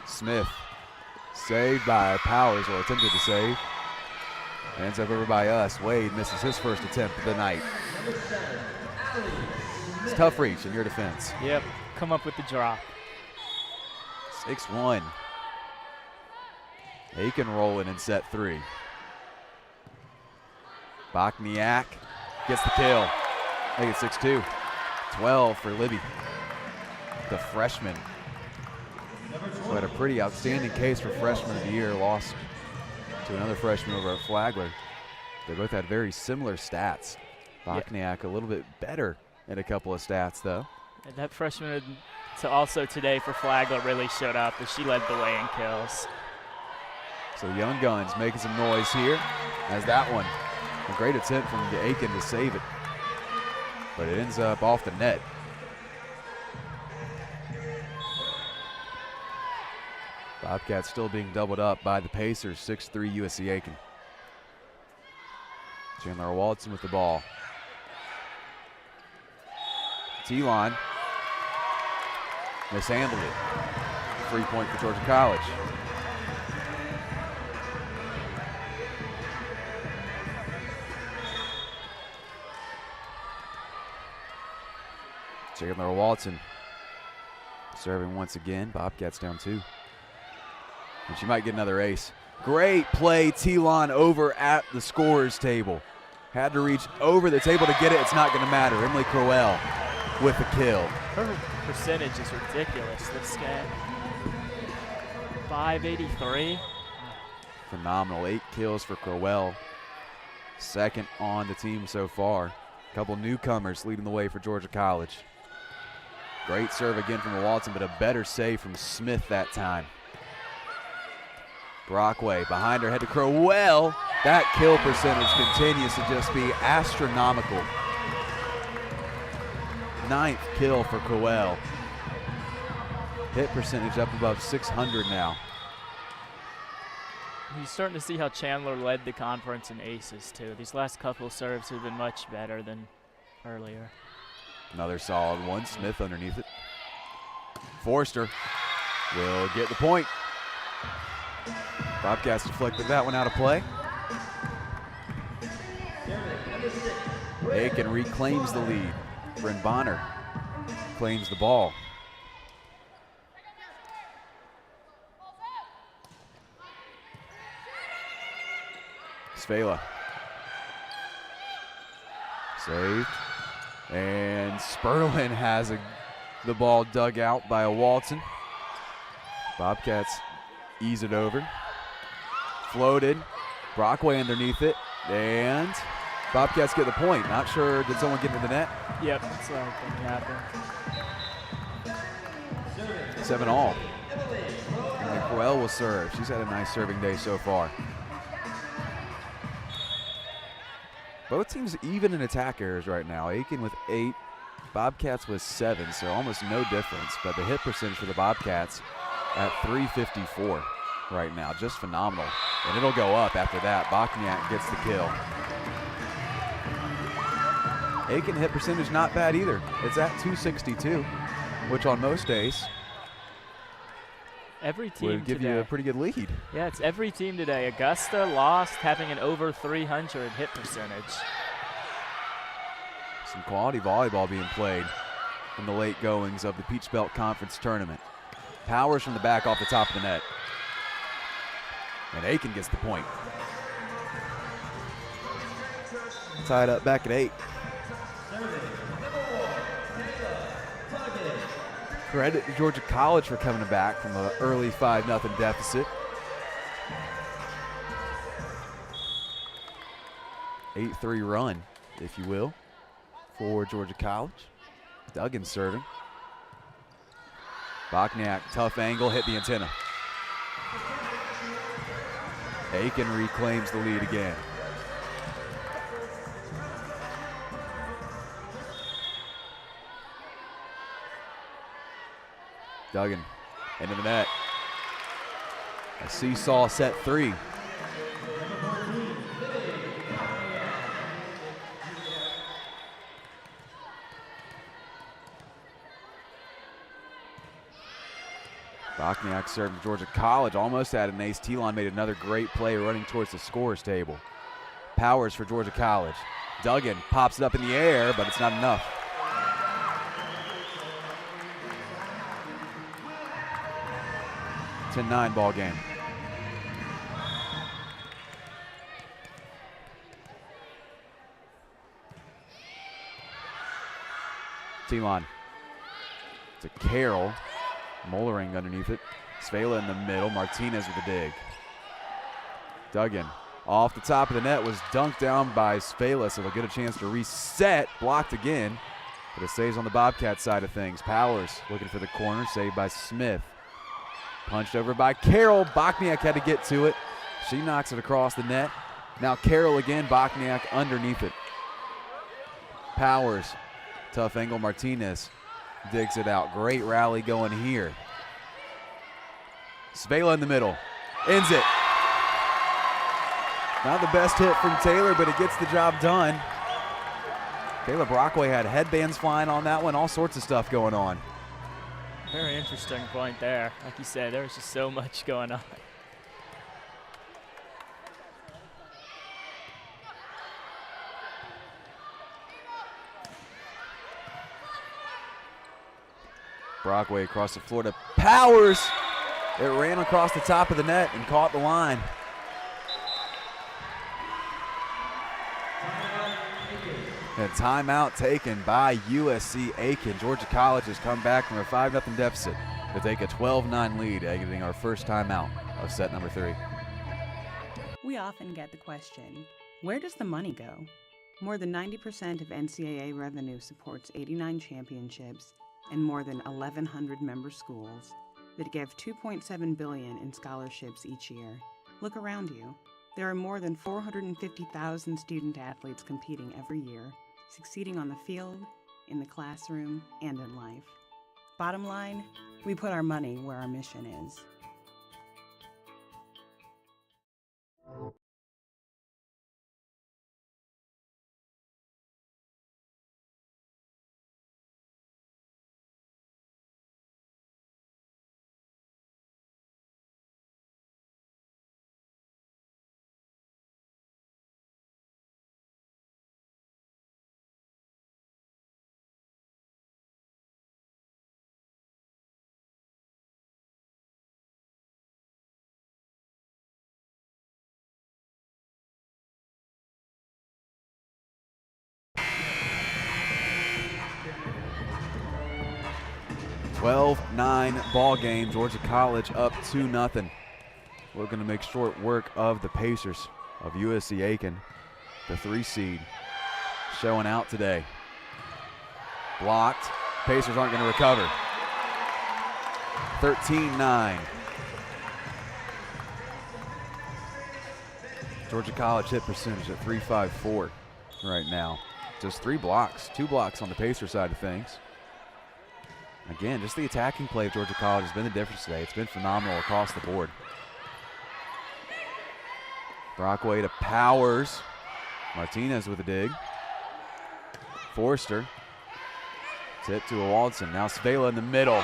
S1: Smith saved by Powers, or attempted to save. Ends up over by us. Wade misses his first attempt of the night. It's tough reach in your defense.
S2: Yep, come up with the drop.
S1: 6-1. Aiken rolling in set 3. Bogniak gets the kill. Make it 6-2. 12 for Libby, the freshman. Who had a pretty outstanding case for freshman of the year. Lost to another freshman over at Flagler. They both had very similar stats. Bogniak a little bit better in a couple of stats, though.
S2: And that freshman also today for Flagler really showed up as she led the way in kills.
S1: So Young Guns making some noise here as that one. A great attempt from Aiken to save it, but it ends up off the net. Bobcats still being doubled up by the Pacers, 6-3 USC Aiken. Chandler Walton with the ball. T-line mishandled it. Free point for Georgia College. Chandler Walton serving once again. Bobcats down 2. And she might get another ace. Great play, T-Lon over at the scorer's table. Had to reach over the table to get it. It's not going to matter. Emily Crowell with the kill.
S2: Her percentage is ridiculous this game. 583.
S1: Phenomenal. 8 kills for Crowell. 2nd on the team so far. A couple newcomers leading the way for Georgia College. Great serve again from Walton, but a better save from Smith that time. Brockway behind her head to Crowell. That kill percentage continues to just be astronomical. 9th kill for Crowell. Hit percentage up above 600 now.
S2: You're starting to see how Chandler led the conference in aces, too. These last couple serves have been much better than earlier.
S1: Another solid one. Smith underneath it. Forster will get the point. Bobcats deflected that one out of play. Aiken reclaims the lead. Bryn Bonner claims the ball. Svela. Saved. And Sperlin has the ball dug out by a Walton. Bobcats ease it over. Floated. Brockway underneath it. And Bobcats get the point. Not sure, did someone get into the net?
S2: Yep, that's what I think happened.
S1: 7-all. And Crowell will serve. She's had a nice serving day so far. Both teams even in attack errors right now. Aiken with 8, Bobcats with 7, so almost no difference. But the hit percentage for the Bobcats at .354 right now, just phenomenal. And it'll go up after that. Bokniak gets the kill. Aiken hit percentage not bad either. It's at .262, which on most days
S2: every team
S1: would give
S2: today.
S1: you a pretty good lead.
S2: Yeah, it's every team today. Augusta lost having an over 300 hit percentage.
S1: Some quality volleyball being played in the late goings of the Peach Belt Conference Tournament. Powers from the back off the top of the net. And Aiken gets the point. Tied up back at 8. Credit to Georgia College for coming back from an early 5-0 deficit. 8-3 run, if you will, for Georgia College. Duggan serving. Bokniak, tough angle, hit the antenna. Aiken reclaims the lead again. Duggan into the net. A seesaw set 3. Bokniak serving Georgia College. Almost had an ace. Telon made another great play running towards the scorer's table. Powers for Georgia College. Duggan pops it up in the air, but it's not enough. It's a 9-ball game. Telon. It's a Carroll. Mollering underneath it. Svela in the middle. Martinez with a dig. Duggan off the top of the net was dunked down by Svela, so they'll get a chance to reset. Blocked again, but it stays on the Bobcat side of things. Powers looking for the corner, saved by Smith. Punched over by Carroll. Bokniak had to get to it. She knocks it across the net. Now Carroll again. Bokniak underneath it. Powers. Tough angle. Martinez digs it out. Great rally going here. Svela in the middle. Ends it. Not the best hit from Taylor, but it gets the job done. Caleb Brockway had headbands flying on that one. All sorts of stuff going on.
S2: Very interesting point there. Like you said, there was just so much going on.
S1: Brockway across the floor to Powers. It ran across the top of the net and caught the line. And a timeout taken by USC Aiken. Georgia College has come back from a 5-0 deficit to take a 12-9 lead, exiting our first timeout of set number 3.
S11: We often get the question, where does the money go? More than 90% of NCAA revenue supports 89 championships and more than 1,100 member schools that give $2.7 billion in scholarships each year. Look around you. There are more than 450,000 student athletes competing every year, succeeding on the field, in the classroom, and in life. Bottom line, we put our money where our mission is.
S1: 12-9 ball game. Georgia College up 2-0. Looking to make short work of the Pacers of USC Aiken, the 3 seed, showing out today. Blocked. Pacers aren't going to recover. 13-9. Georgia College hit percentage at .354 right now. Just 3 blocks, 2 blocks on the Pacer side of things. Again, just the attacking play of Georgia College has been the difference today. It's been phenomenal across the board. Brockway to Powers. Martinez with a dig. Forster. Tip to a Waldson. Now Svela in the middle.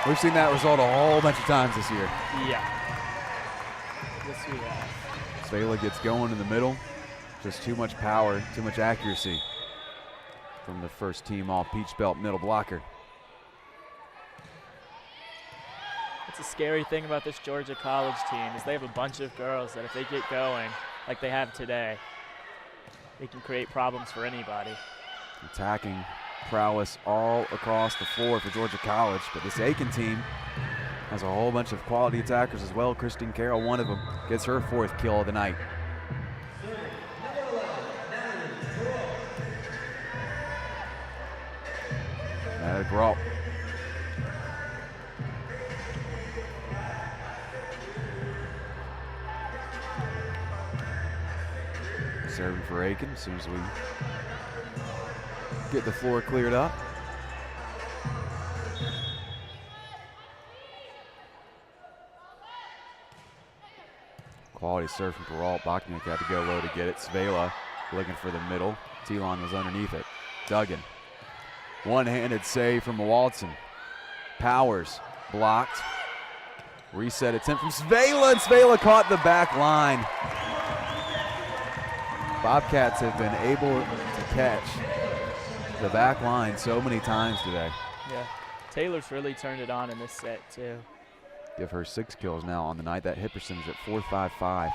S1: We've seen that result a whole bunch of times this year.
S2: Yeah. Yes, we have.
S1: Svela gets going in the middle. Just too much power, too much accuracy from the first team all Peach Belt middle blocker.
S2: It's a scary thing about this Georgia College team is they have a bunch of girls that if they get going like they have today, they can create problems for anybody.
S1: Attacking prowess all across the floor for Georgia College, but this Aiken team has a whole bunch of quality attackers as well. Christine Carroll, one of them, gets her 4th kill of the night. Gropp. Serving for Aiken as soon as we get the floor cleared up. Quality serve from Peralt. Bachniak had to go low to get it. Svela looking for the middle. Telon was underneath it. Duggan. One-handed save from Walton. Powers blocked. Reset attempt from Svela, and Svela caught the back line. Bobcats have been able to catch the back line so many times today.
S2: Yeah, Taylor's really turned it on in this set too.
S1: Give her 6 kills now on the night. That hit percentage at .455.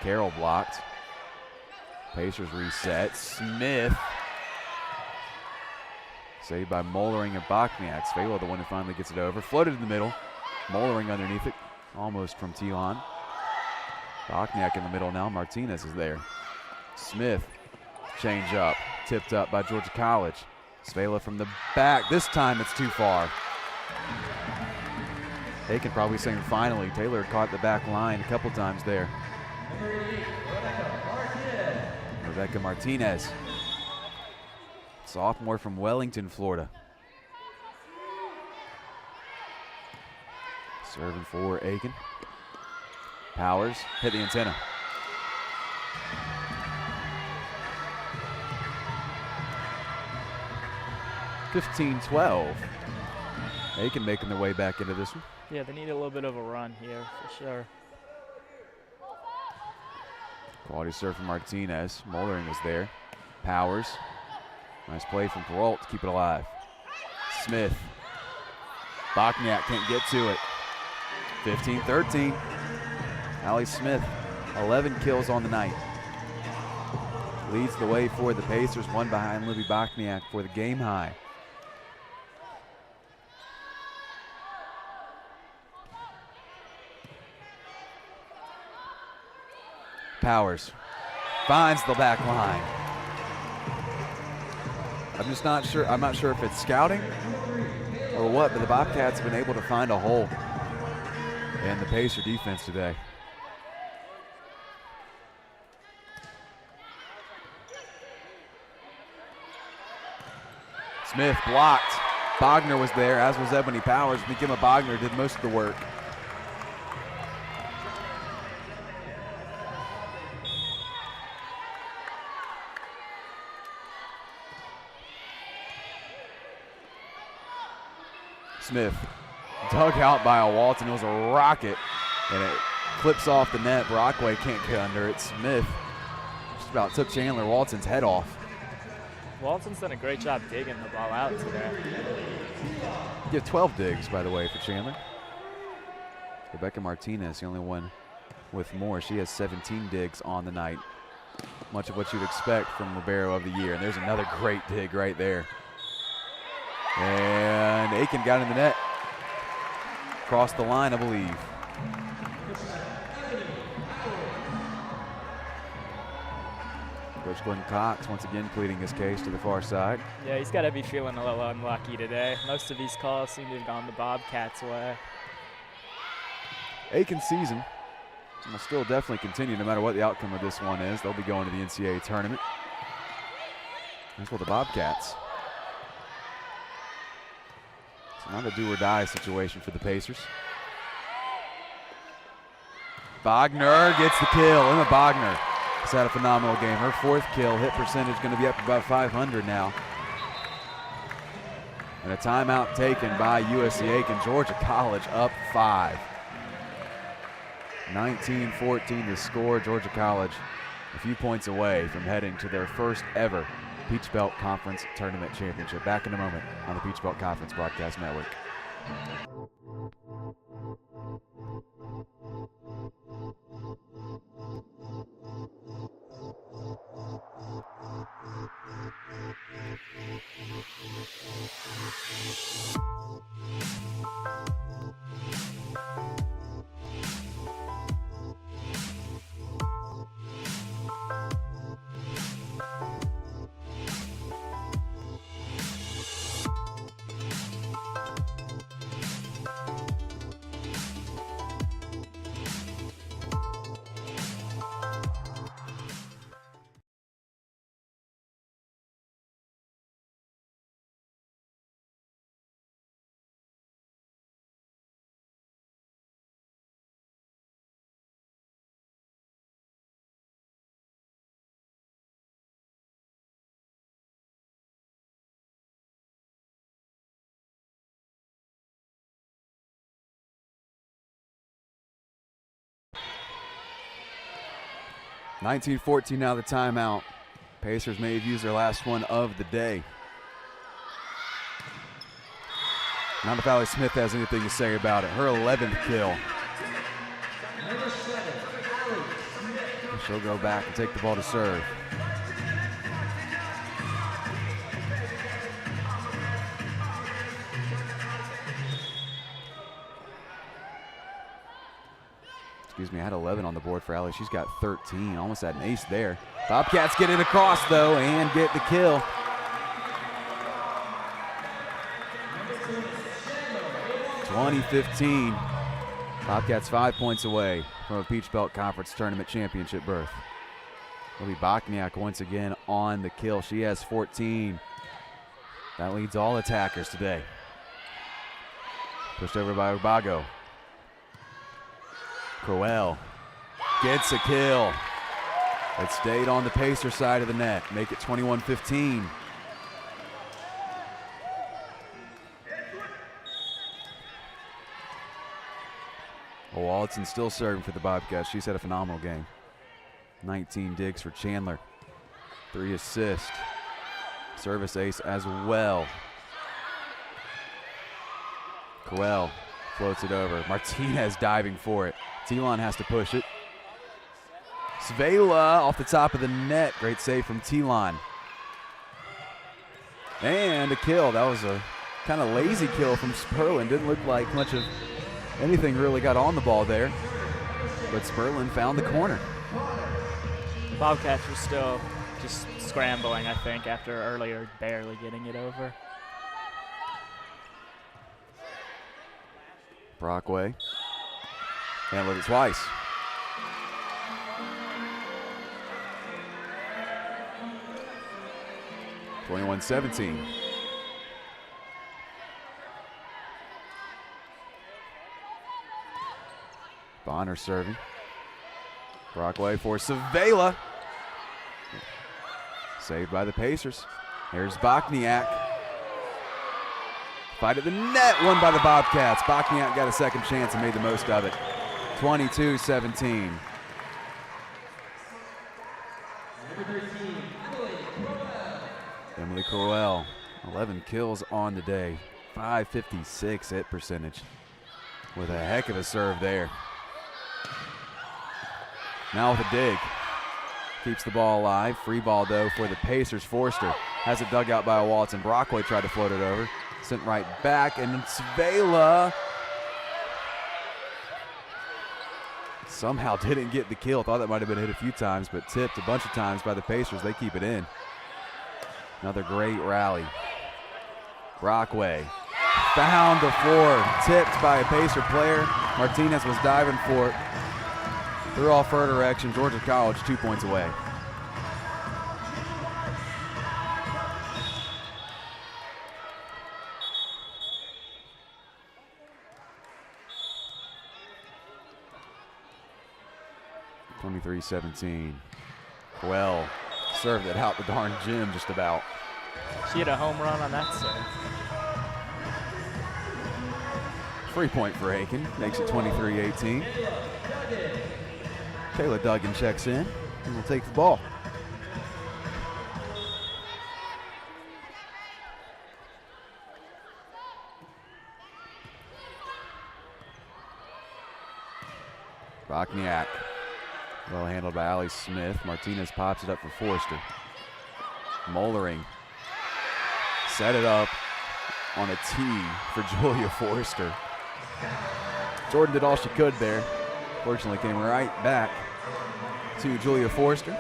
S1: Carroll blocked. Pacers reset. Smith. Saved by Mollering and Bachniak. Svela, the one who finally gets it over. Floated in the middle. Mollering underneath it. Almost from Telon. Bachniak in the middle now. Martinez is there. Smith. Change up. Tipped up by Georgia College. Svela from the back. This time it's too far. Aiken probably saying finally. Taylor caught the back line a couple times there. Rebecca Martinez, sophomore from Wellington, Florida. Serving for Aiken. Powers hit the antenna. (15-12). Aiken making their way back into this one.
S2: Yeah, they need a little bit of a run here for sure.
S1: Quality serve from Martinez. Mollering was there. Powers. Nice play from Peralt to keep it alive. Smith. Bachniak can't get to it. 15-13. Allie Smith, 11 kills on the night. Leads the way for the Pacers, one behind Libby Bachniak for the game high. Powers finds the back line. I'm not sure if it's scouting or what, but the Bobcats have been able to find a hole in the Pacer defense today. Smith blocked. Bogner was there, as was Ebony Powers. McKimma Bogner did most of the work. Smith dug out by a Walton. It was a rocket, and it clips off the net. Brockway can't get under it. Smith just about took Chandler Walton's head off.
S2: Walton's done a great job digging the ball out today.
S1: You have 12 digs, by the way, for Chandler. Rebecca Martinez, the only one with more. She has 17 digs on the night. much of what you'd expect from libero of the year. And there's another great dig right there. And Aiken got in the net. Crossed the line, I believe. Coach Glenn Cox once again pleading his case to the far side.
S2: Yeah, he's got to be feeling a little unlucky today. Most of these calls seem to have gone the Bobcats' way.
S1: Aiken season will still definitely continue no matter what the outcome of this one is. They'll be going to the NCAA tournament. That's what the Bobcats. It's not a do-or-die situation for the Pacers. Bogner gets the kill. Emma Bogner has had a phenomenal game. Her 4th kill. Hit percentage going to be up to about 500 now. And a timeout taken by USC Aiken. Georgia College up 5. 19-14 to score. Georgia College a few points away from heading to their first ever Peach Belt Conference Tournament Championship. Back in a moment on the Peach Belt Conference Broadcast Network. $19-14 now the timeout. Pacers may have used their last one of the day. Not if Allie Smith has anything to say about it. Her 11th kill. She'll go back and take the ball to serve. Excuse me, I had 11 on the board for Allie. She's got 13, almost had an ace there. Bobcats get it across though and get the kill. (2015). Bobcats 5 points away from a Peach Belt Conference Tournament Championship berth. It'll be Bachniak once again on the kill. She has 14. That leads all attackers today. Pushed over by Ubago. Crowell gets a kill. It stayed on the Pacer side of the net. Make it 21-15. Walton still serving for the Bobcats. She's had a phenomenal game. 19 digs for Chandler. 3 assists. Service ace as well. Crowell floats it over. Martinez diving for it. Telon has to push it. Svela off the top of the net. Great save from Telon. And a kill. That was a kind of lazy kill from Sperlin. Didn't look like much of anything really got on the ball there. But Sperlin found the corner.
S2: Bobcats were still just scrambling, I think, after earlier barely getting it over.
S1: Brockway. Handled it twice. (21-17). Bonner serving. Brockway for Savela. Saved by the Pacers. Here's Bachniak. Fight at the net, won by the Bobcats. Bachniak got a second chance and made the most of it. 22-17. Emily Crowell, 11 kills on the day. 556 hit percentage with a heck of a serve there. Now with a dig. keeps the ball alive. Free ball, though, for the Pacers. Forster has it dug out by Walton. Brockway tried to float it over. Sent right back, and it's Vela. Somehow didn't get the kill. Thought that might have been hit a few times, but tipped a bunch of times by the Pacers. They keep it in. Another great rally. Brockway found the floor, tipped by a Pacer player. Martinez was diving for it. Threw off her direction. Georgia College 2 points away. (23-17). Well, served it out the darn gym just about.
S2: She had a home run on that serve.
S1: Free point for Aiken, makes it 23-18. Kayla Duggan checks in and will take the ball. Bokniak, well handled by Allie Smith. Martinez pops it up for Forster. Mollering set it up on a tee for Julia Forster. Jordan did all she could there. Fortunately came right back to Julia Forster.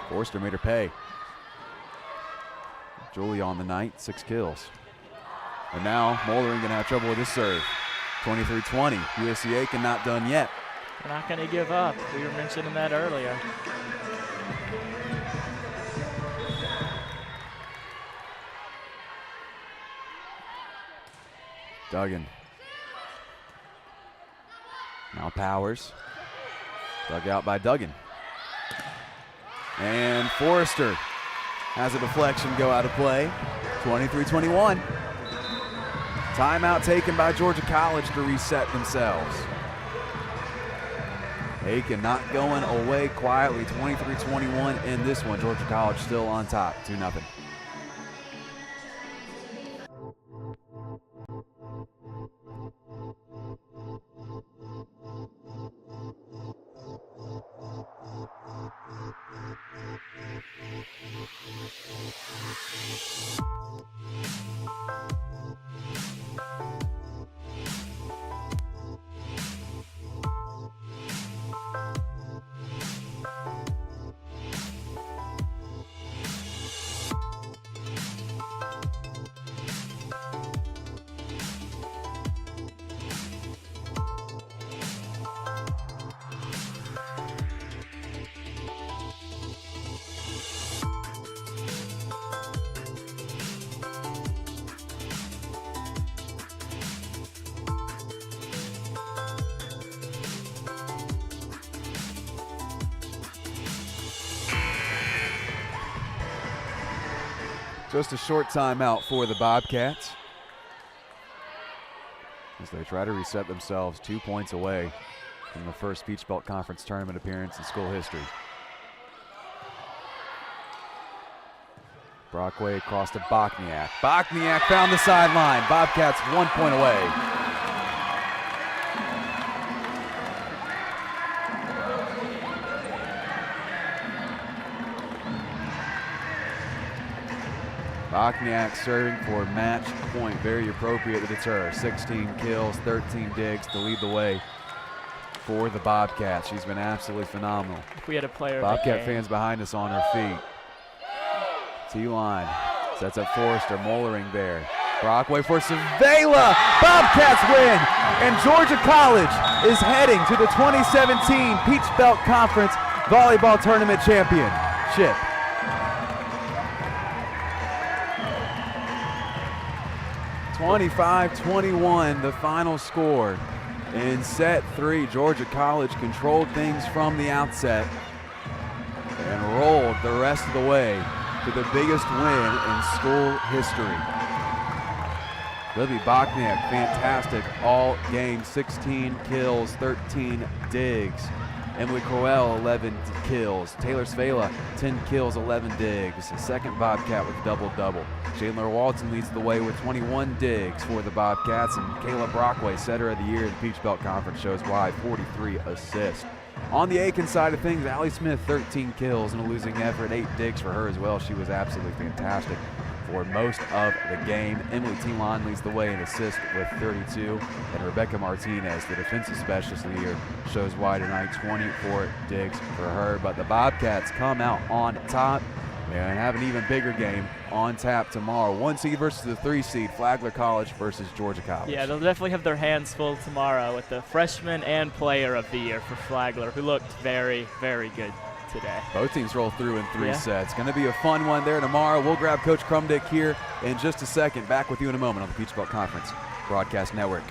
S1: Forster made her pay. Julia on the night, 6 kills. And now Mollering gonna have trouble with his serve. 23-20, USC Aiken not done yet.
S2: We're not gonna give up. We were mentioning that earlier.
S1: Duggan. Now Powers. Dug out by Duggan. And Forrester has a deflection go out of play. 23-21. Timeout taken by Georgia College to reset themselves. Aiken not going away quietly. 23-21 in this one. Georgia College still on top, 2-0. Just a short timeout for the Bobcats as they try to reset themselves 2 points away from the first Peach Belt Conference tournament appearance in school history. Brockway across to Bokniak. Bokniak found the sideline. Bobcats 1 point away. Bokniak serving for match point, very appropriate to deter. 16 kills, 13 digs to lead the way for the Bobcats. She's been absolutely phenomenal.
S2: If we had a player
S1: Bobcat fans behind us on her feet. T-line sets up Forrester, Mollering there. Brockway for Savela. Bobcats win, and Georgia College is heading to the 2017 Peach Belt Conference Volleyball Tournament Championship. 25-21, the final score. In set 3, Georgia College controlled things from the outset and rolled the rest of the way to the biggest win in school history. Libby Bokniak, fantastic all game, 16 kills, 13 digs. Emily Crowell, 11 kills. Taylor Svela, 10 kills, 11 digs. The second Bobcat with double-double. Chandler Walton leads the way with 21 digs for the Bobcats, and Kayla Brockway, setter of the year in the Peach Belt Conference, shows why, 43 assists. On the Aiken side of things, Allie Smith, 13 kills in a losing effort, 8 digs for her as well. She was absolutely fantastic for most of the game. Emily Telon leads the way in assists with 32, and Rebecca Martinez, the defensive specialist of the year, shows why tonight, 24 digs for her. But the Bobcats come out on top and have an even bigger game on tap tomorrow. 1 seed versus the 3 seed, Flagler College versus Georgia College.
S2: Yeah, they'll definitely have their hands full tomorrow with the freshman and player of the year for Flagler, who looked very, very good today.
S1: Both teams roll through in 3 sets. Going to be a fun one there tomorrow. We'll grab Coach Crumdick here in just a second. Back with you in a moment on the Peach Belt Conference Broadcast Network.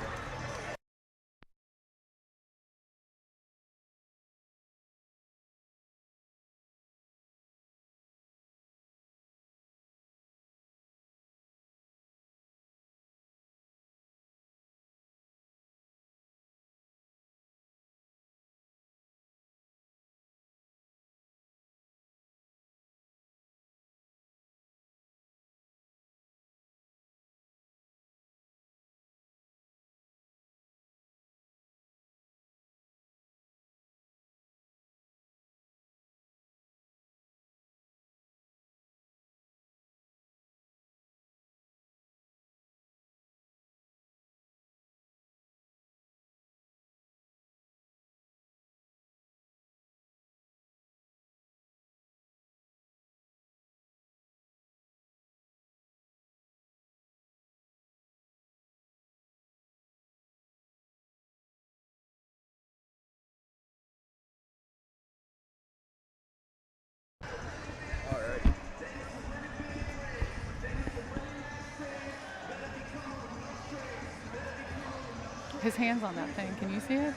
S12: His hand's on that thing. Can you see it?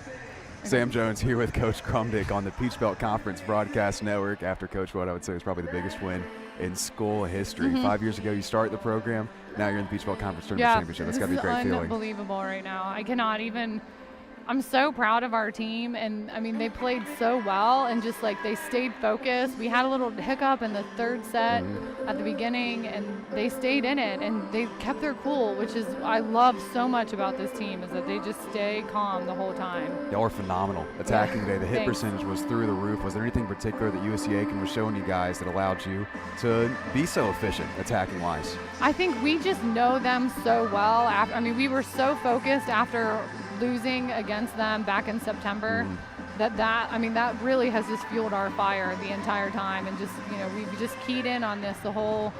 S1: Sam Jones here with Coach Crumdick on the Peach Belt Conference Broadcast Network after Coach what I would say was probably the biggest win in school history. 5 years ago you started the program, now you're in the Peach Belt Conference Tournament Championship. That's got to be a great feeling.
S12: Unbelievable right now. I cannot even – I'm so proud of our team, and I mean they played so well and just like they stayed focused. We had a little hiccup in the 3rd set at the beginning, and they stayed in it and they kept their cool, which is I love so much about this team is that they just stay calm the whole time.
S1: Y'all were phenomenal attacking today. The hit percentage was through the roof. Was there anything in particular that USC Aiken was showing you guys that allowed you to be so efficient attacking wise?
S12: I think we just know them so well. I mean, we were so focused after losing against them back in September that really has just fueled our fire the entire time, and just we've just keyed in on this the whole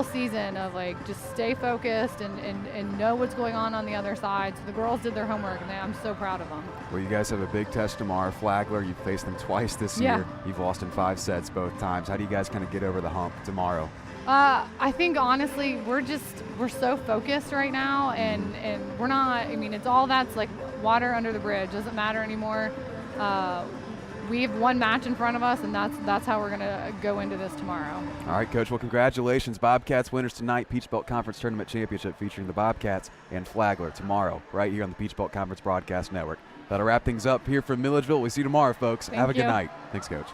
S12: season of like just stay focused and know what's going on the other side. So the girls did their homework, and I'm so proud of them.
S1: Well, you guys have a big test tomorrow. Flagler, you've faced them twice this year. You've lost in 5 sets both times. How do you guys kind of get over the hump tomorrow?
S12: I think honestly we're so focused right now, and we're not. I mean, it's all that's like water under the bridge. Doesn't matter anymore. We have one match in front of us, and that's how we're gonna go into this tomorrow.
S1: All right, Coach. Well, congratulations, Bobcats winners tonight. Peach Belt Conference Tournament Championship featuring the Bobcats and Flagler tomorrow, right here on the Peach Belt Conference Broadcast Network. That'll wrap things up here from Milledgeville. We'll see you tomorrow, folks. Have a good night. Thanks, Coach.